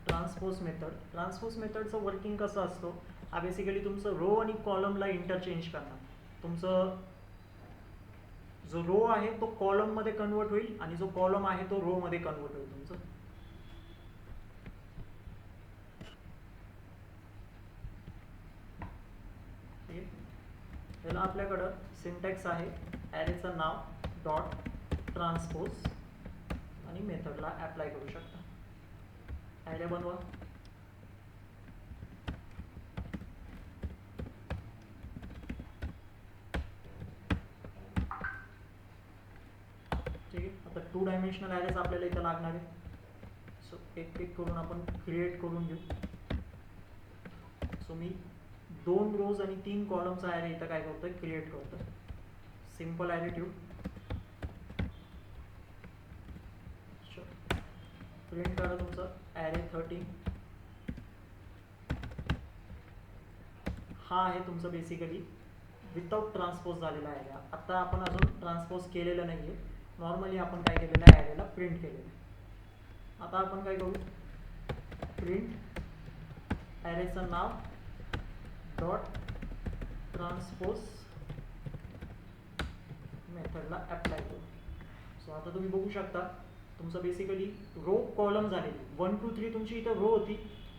ट्रान्सपोज मेथडचं वर्किंग कसं असतो, हा बेसिकली तुमचं रो आणि कॉलमला इंटरचेंज करणार. तुमचं जो रो आहे तो कॉलममध्ये कन्वर्ट होईल आणि जो कॉलम आहे तो रो मध्ये कन्वर्ट होईल तुमचं. त्याला आपल्याकडं सिंटॅक्स आहे, ॲरेचं नाव डॉट ट्रान्सपोज आणि मेथडला ॲप्लाय करू शकता. ॲरे बनवा. ठीक आहे, आता 2 डायमेन्शनल ॲरेज आपल्याला इथं लागणार आहे. सो एक एक करून आपण क्रिएट करून घेऊ. सो मी 2 रोज आणि 3 कॉलमचा ॲरे इथं काय करतोय, क्रिएट करतोय. सिम्पल ॲरे ठेवू. प्रिंट करा तुमचं ॲरे 13. हा आहे तुमचं बेसिकली विदाउट ट्रान्सपोज झालेला ॲरे. आता आपण अजून ट्रान्सपोज केलेलं नाही आहे, नॉर्मली आपण काय केलेलं आहे, ॲरेला प्रिंट केलेलं आहे. आता आपण काय करू, प्रिंट ॲरेचं नाव डॉट ट्रान्सपोज मेथडला ॲप्लाय करू. सो आता तुम्ही बघू शकता तुमचं बेसिकली रो कॉलम झालेली. 1 2 3 तुमची इथं रो होती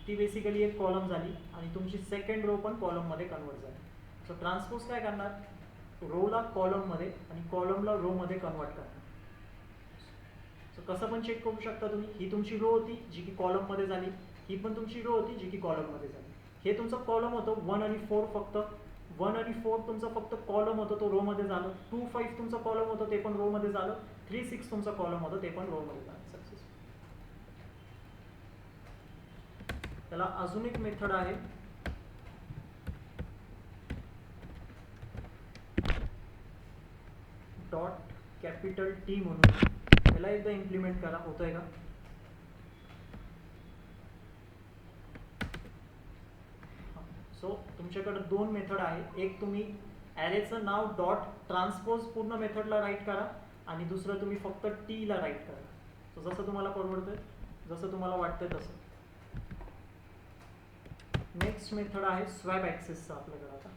ती बेसिकली एक कॉलम झाली आणि तुमची सेकंड रो पण कॉलममध्ये कन्वर्ट झाली. सो ट्रान्सपोज काय करणार, रोला कॉलममध्ये आणि कॉलमला रोमध्ये कन्वर्ट करणार. सो कसं पण चेक करू शकता तुम्ही, ही तुमची रो होती जी की कॉलममध्ये झाली, ही पण तुमची रो होती जी की कॉलममध्ये झाली. हे तुमचं कॉलम होतं 1 आणि 4, फक्त 1 आणि 4 तुमचं फक्त कॉलम होतं तो रोमध्ये झालं. 2 5 तुमचं कॉलम होतं ते पण रोमध्ये झालं. 3 6 तुमचं कॉलम होतं ते पण रोमध्ये झालं. सक्सेस. त्याला अजून एक मेथड आहे, डॉट कॅपिटल टी म्हणून. त्याला एकदा इम्प्लिमेंट करा, होतंय का. सो तुमच्याकडे 2 मेथड आहे. एक तुम्ही ॲरेचं नाव डॉट ट्रान्सपोज पूर्ण मेथडला राईट करा आणि दुसरं तुम्ही फक्त टीला राईट करा. सो जसं तुम्हाला परवडतंय, जसं तुम्हाला वाटतंय तसं. नेक्स्ट मेथड आहे स्वॅप ॲक्सेसचा आपल्याकडे आता.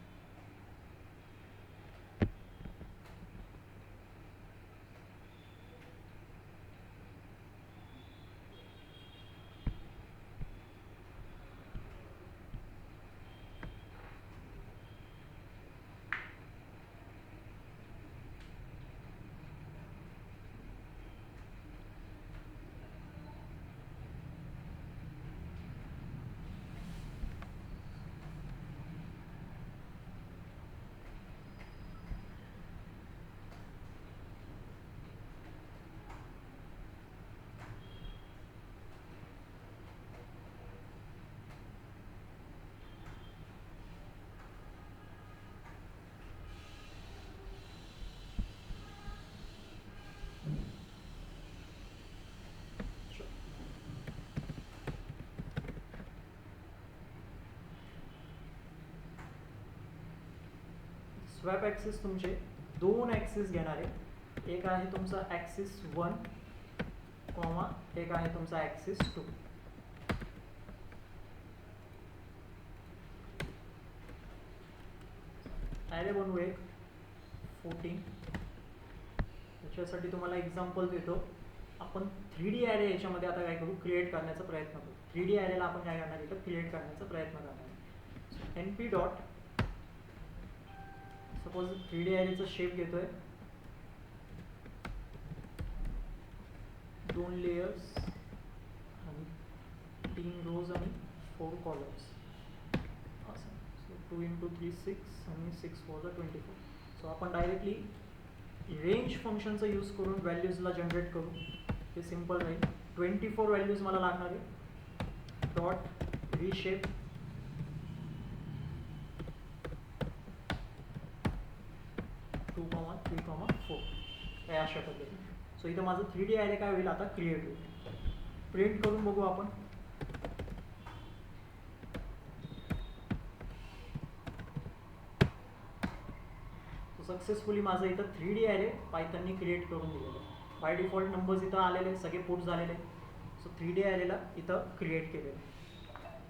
स्वॅप ॲक्सिस तुमचे दोन ॲक्सिस घेणार आहे. एक आहे तुमचा ॲक्सिस 1 कॉमा एक आहे तुमचा ॲक्सिस 2. ॲरे बनवू एक 14. त्याच्यासाठी तुम्हाला एक्झाम्पल देतो. आपण 3D ॲरे याच्यामध्ये आता काय करू, क्रिएट करण्याचा प्रयत्न करू. 3D ॲरेला आपण काय करणार इथं क्रिएट करण्याचा प्रयत्न करणार आहे. NP डॉट सपोज 3D ॲरेचा शेप घेतोय, 2 लेयर्स आणि 3 रोज आणि 4 कॉलम्स असं. सो 2 × 3 6 आणि 6 4 24. सो आपण डायरेक्टली रेंज फंक्शनचा यूज करून व्हॅल्यूजला जनरेट करू. ते सिम्पल राहील. 24 व्हॅल्यूज मला लागणार आहे. डॉट रिशेप 2, 3, 4 काय अशा पद्धतीने. सो इथं माझं 3D ॲरे काय होईल आता क्रिएट होईल. प्रिंट करून बघू आपण. सक्सेसफुली माझं इथं 3D ॲरे पायथननी क्रिएट करून दिलेलं आहे. बाय डिफॉल्ट नंबर्स इथं आलेले सगळे पुट झालेले. सो 3D ॲरेला इथं क्रिएट केलेलं.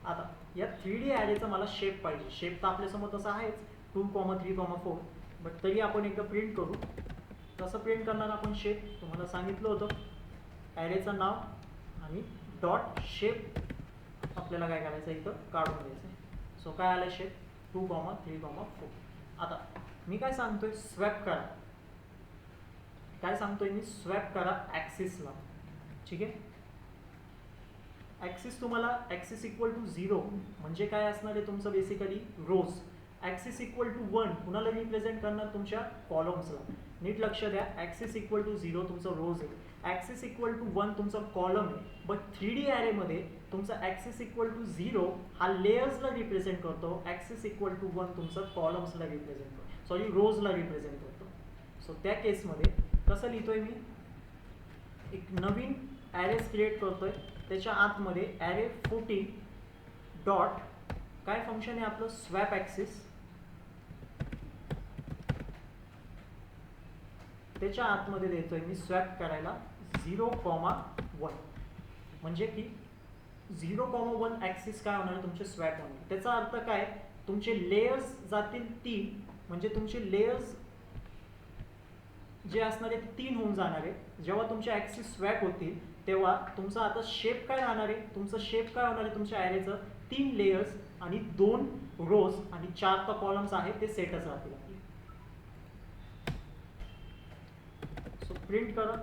आता या 3D ॲरेचा मला शेप पाहिजे. शेप तर आपल्यासमोर तसा आहेच 2, 3, 4. बट तरी आपण एकदा प्रिंट करू. कसं प्रिंट करणार आपण शेप तुम्हाला सांगितलं होतं. ॲरेचं नाव आणि डॉट शेप आपल्याला काय करायचं इथं काढून द्यायचं आहे. सो काय आलं शेप 2, 3, 4. आता मी काय सांगतोय स्वॅप करा. काय सांगतोय मी स्वॅप करा ॲक्सिसला. ठीक आहे. ॲक्सिस तुम्हाला ॲक्सिस इक्वल टू 0 म्हणजे काय असणार आहे तुमचं basically rows. Axis equal to 1 कुणाला रिप्रेझेंट करणार तुमच्या कॉलम्सला. नीट लक्ष द्या. ॲक्सिस इक्वल टू 0 तुमचं रोज आहे. ॲक्सिस इक्वल टू 1 तुमचा कॉलम आहे. बट 3D ॲरेमध्ये तुमचा ॲक्सिस इक्वल टू 0 हा लेयर्सला रिप्रेझेंट करतो. ॲक्सिस इक्वल टू 1 तुमचं कॉलम्सला रिप्रेझेंट करतो. सॉरी रोजला रिप्रेझेंट करतो. सो त्या केसमध्ये कसं लिहितोय मी, एक नवीन ॲरेस क्रिएट करतोय. त्याच्या आतमध्ये ॲरे 14 डॉट काय फंक्शन आहे आपलं स्वॅप ॲक्सिस. त्याच्या आतमध्ये देतोय मी स्वॅप करायला 0,1 म्हणजे की 0,1 ॲक्सिस काय होणार तुमचे स्वॅप होणार. त्याचा अर्थ काय, तुमचे लेयर्स जातील 3 म्हणजे तुमचे लेयर्स जे असणार आहे ते 3 होऊन जाणार आहे. जेव्हा तुमचे ॲक्सिस स्वॅप होतील तेव्हा तुमचा आता शेप काय राहणार आहे. तुमचं शेप काय होणार आहे तुमच्या ॲरेचं 3 लेयर्स आणि 2 रोज आणि 4 कॉलम्स आहेत ते सेटच राहतील. सो प्रिंट करा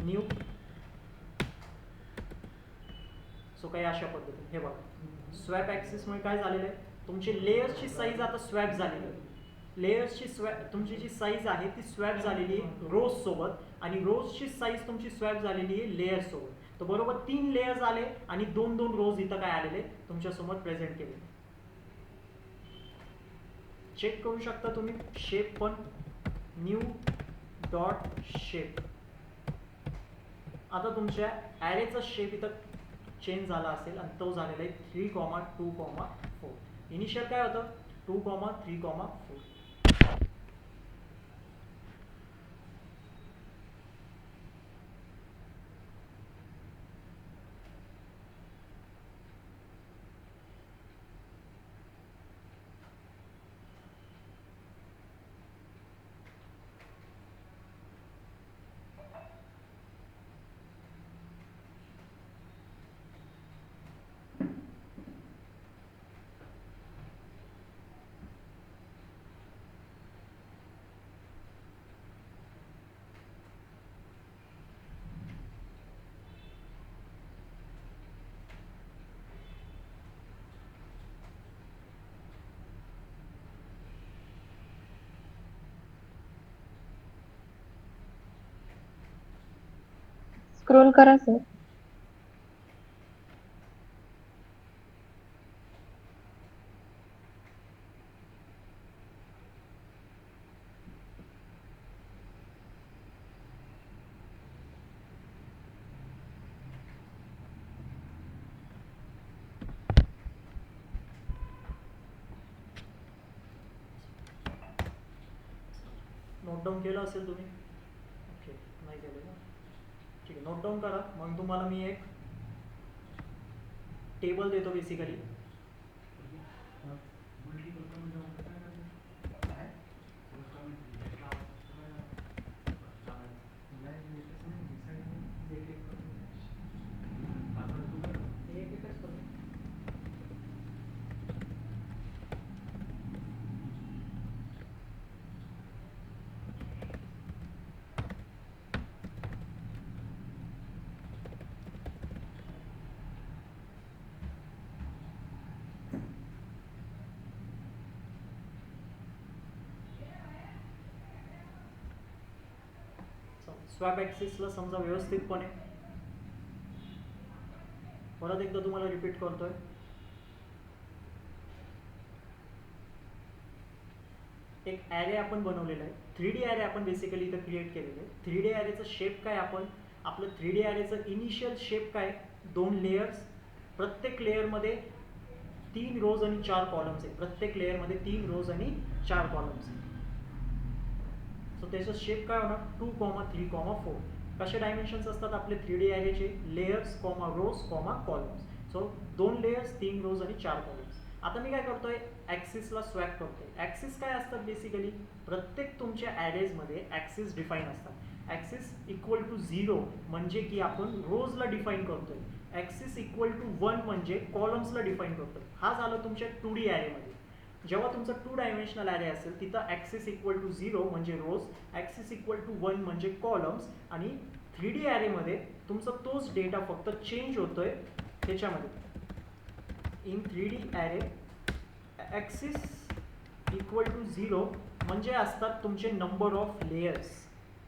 न्यू. सो काही अशा पद्धतीने हे बघा स्वॅप ॲक्सिसमुळे काय झालेलं आहे तुमची लेयर्सची साईज आता स्वॅप झालेली आहे. लेयर्सची तुमची जी साईज आहे ती स्वॅप झालेली आहे रोज सोबत आणि रोजची साईज तुमची स्वॅप झालेली आहे लेयर्स सोबत. तर बरोबर 3 लेयर्स आले आणि 2 रोज इथं काय आलेले तुमच्यासमोर प्रेझेंट केले. चेक करू शकता तुम्ही. शेप पण न्यू डॉट शेप. आता तुमच्या ॲरेचा शेप इथं चेंज झाला असेल आणि तो झालेला आहे 3,2,4. इनिशियल काय होतं 2,3,4. स्क्रोल करा सर. नोट डाऊन केलं असेल तुम्ही? ओके, नाही केलं ना. ठीक आहे, नोट डाऊन करा. मग तुम्हाला मी एक टेबल देतो बेसिकली. स्वॅप ॲक्सिसला समजा व्यवस्थितपणे परत एकदा तुम्हाला रिपीट करतोय. एक ॲरे आपण बनवलेला आहे. 3D ॲरे आपण बेसिकली इथं क्रिएट केलेलं आहे. 3D ॲरेचं शेप काय, आपण आपलं 3D ॲरेचं इनिशियल शेप काय, 2 लेयर्स, प्रत्येक लेयरमध्ये 3 रोज आणि 4 कॉलम्स आहे. प्रत्येक लेयरमध्ये 3 रोज आणि 4 कॉलम्स आहे. सो त्याचा शेप काय होणार, 2,3,4. कसे डायमेन्शन्स असतात आपले 3D ॲरेचे, layers, rows, columns. So 2 layers, 3 रोज आणि 4 कॉलम्स. आता मी काय करतोय, ॲक्सिसला स्वॅप करतोय. ॲक्सिस काय असतात बेसिकली, प्रत्येक तुमच्या ॲरेजमध्ये ॲक्सिस डिफाईन असतात. ॲक्सिस इक्वल टू 0 म्हणजे की आपण रोजला डिफाईन करतोय. ॲक्सिस इक्वल टू 1 म्हणजे कॉलम्सला डिफाईन करतोय. हा झाला तुमच्या 2D ॲरेमध्ये. जेव्हा तुमचा 2 डायमेन्शनल ॲरे असेल तिथं ॲक्सिस इक्वल टू 0 म्हणजे रोज, ॲक्सिस इक्वल टू 1 म्हणजे कॉलम्स, आणि 3D ॲरेमध्ये तुमचा तोच डेटा फक्त चेंज होतोय त्याच्यामध्ये. In 3D array axis equal to 0 म्हणजे असतात तुमचे नंबर ऑफ लेयर्स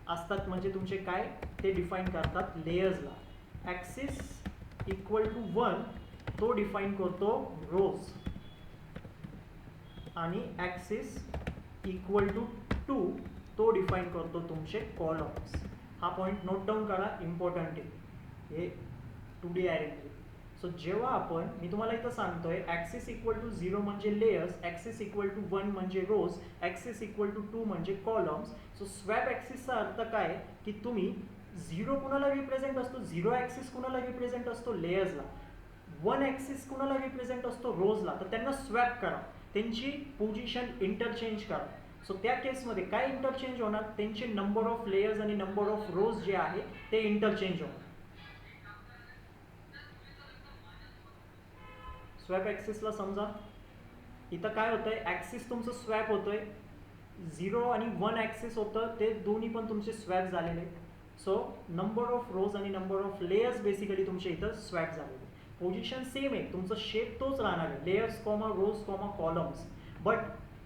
असतात, म्हणजे तुमचे काय ते डिफाईन करतात लेयर्सला. ॲक्सिस इक्वल टू 1 तो डिफाईन करतो रोज, आणि ॲक्सिस इक्वल टू 2 तो डिफाईन करतो तुमचे कॉलम्स. हा पॉईंट नोट डाऊन करा, इम्पॉर्टंट आहे हे 2D ॲरेमध्ये. सो जेव्हा आपण, मी तुम्हाला इथं सांगतोय ॲक्सिस इक्वल टू 0 म्हणजे लेयर्स, ॲक्सिस इक्वल टू 1 म्हणजे रोज, ॲक्सिस इक्वल टू 2 म्हणजे कॉलम्स. सो स्वॅप ॲक्सिसचा अर्थ काय की तुम्ही 0 कुणाला रिप्रेझेंट असतो, 0 ॲक्सिस कुणाला रिप्रेझेंट असतो, लेयर्सला. 1 ॲक्सिस कुणाला रिप्रेझेंट असतो, रोजला. तर त्यांना स्वॅप करा, त्यांची पोझिशन इंटरचेंज करा. सो त्या केसमध्ये काय इंटरचेंज होणार, त्यांचे नंबर ऑफ लेयर्स आणि नंबर ऑफ रोज जे आहे ते इंटरचेंज होणार. स्वॅप ॲक्सिसला समजा इथं काय होतंय, ॲक्सिस तुमचं स्वॅप होतोय, 0 आणि 1 ॲक्सिस होतं, ते दोन्ही पण तुमचे स्वॅप झालेले. सो नंबर ऑफ रोज आणि नंबर ऑफ लेयर्स बेसिकली तुमच्या इथं स्वॅप झालेले. पोझिशन सेम आहे, तुमचं शेप तोच राहणार आहे, layers, rows, columns. But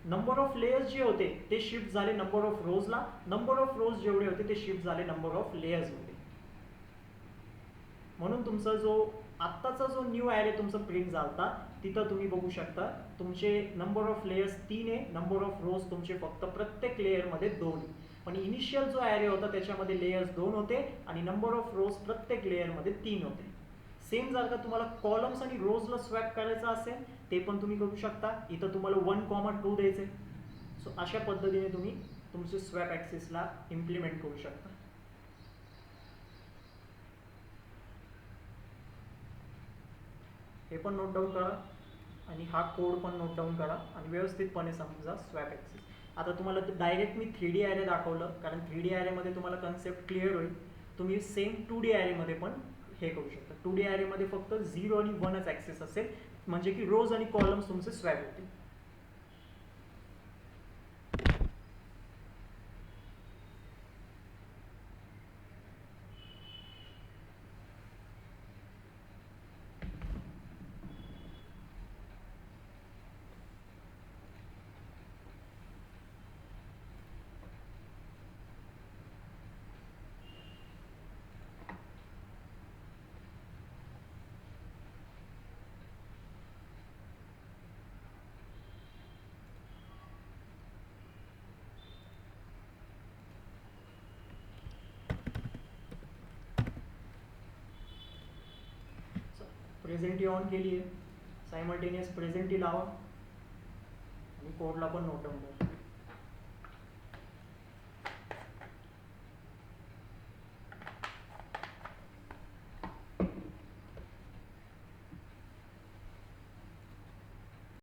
number of layers जे होते ते शिफ्ट झाले नंबर ऑफ रोजला, नंबर ऑफ रोज जेवढे होते ते शिफ्ट झाले नंबर ऑफ लेयर्समध्ये. म्हणून तुमचा जो आत्ताचा जो न्यू ॲरे तुमचा प्रिंट झालता तिथं तुम्ही बघू शकता तुमचे नंबर ऑफ लेयर्स 3 आहे, नंबर ऑफ रोज तुमचे फक्त प्रत्येक लेयरमध्ये 2 आहे. पण इनिशियल जो ॲरे होता त्याच्यामध्ये लेयर्स 2 होते आणि नंबर ऑफ रोज प्रत्येक लेयरमध्ये 3 होते. सेम जर का तुम्हाला कॉलम्स आणि रोजला स्वॅप करायचं असेल ते पण तुम्ही करू शकता. इथं तुम्हाला 1,2 द्यायचे. सो अशा पद्धतीने तुम्ही तुमचे स्वॅप ॲक्सिसला इम्प्लिमेंट करू शकता. हे पण नोट डाऊन करा आणि हा कोड पण नोट डाऊन करा आणि व्यवस्थितपणे समजा स्वॅप ॲक्सिस. आता तुम्हाला डायरेक्ट मी 3D ॲरे दाखवलं कारण 3D ॲरेमध्ये तुम्हाला कन्सेप्ट क्लिअर होईल. तुम्ही सेम 2D ॲरेमध्ये पण हे करू शकता. 2D ॲरेमध्ये फक्त 0 आणि 1च ॲक्सिस असेल, म्हणजे की रोज आणि कॉलम्स तुमचे स्वॅप होतील. प्रेझेंटी ऑन केली आहे, सायमल्टेनियस प्रेझेंटी लावा आणि कोडला पण नोट डाऊन करा.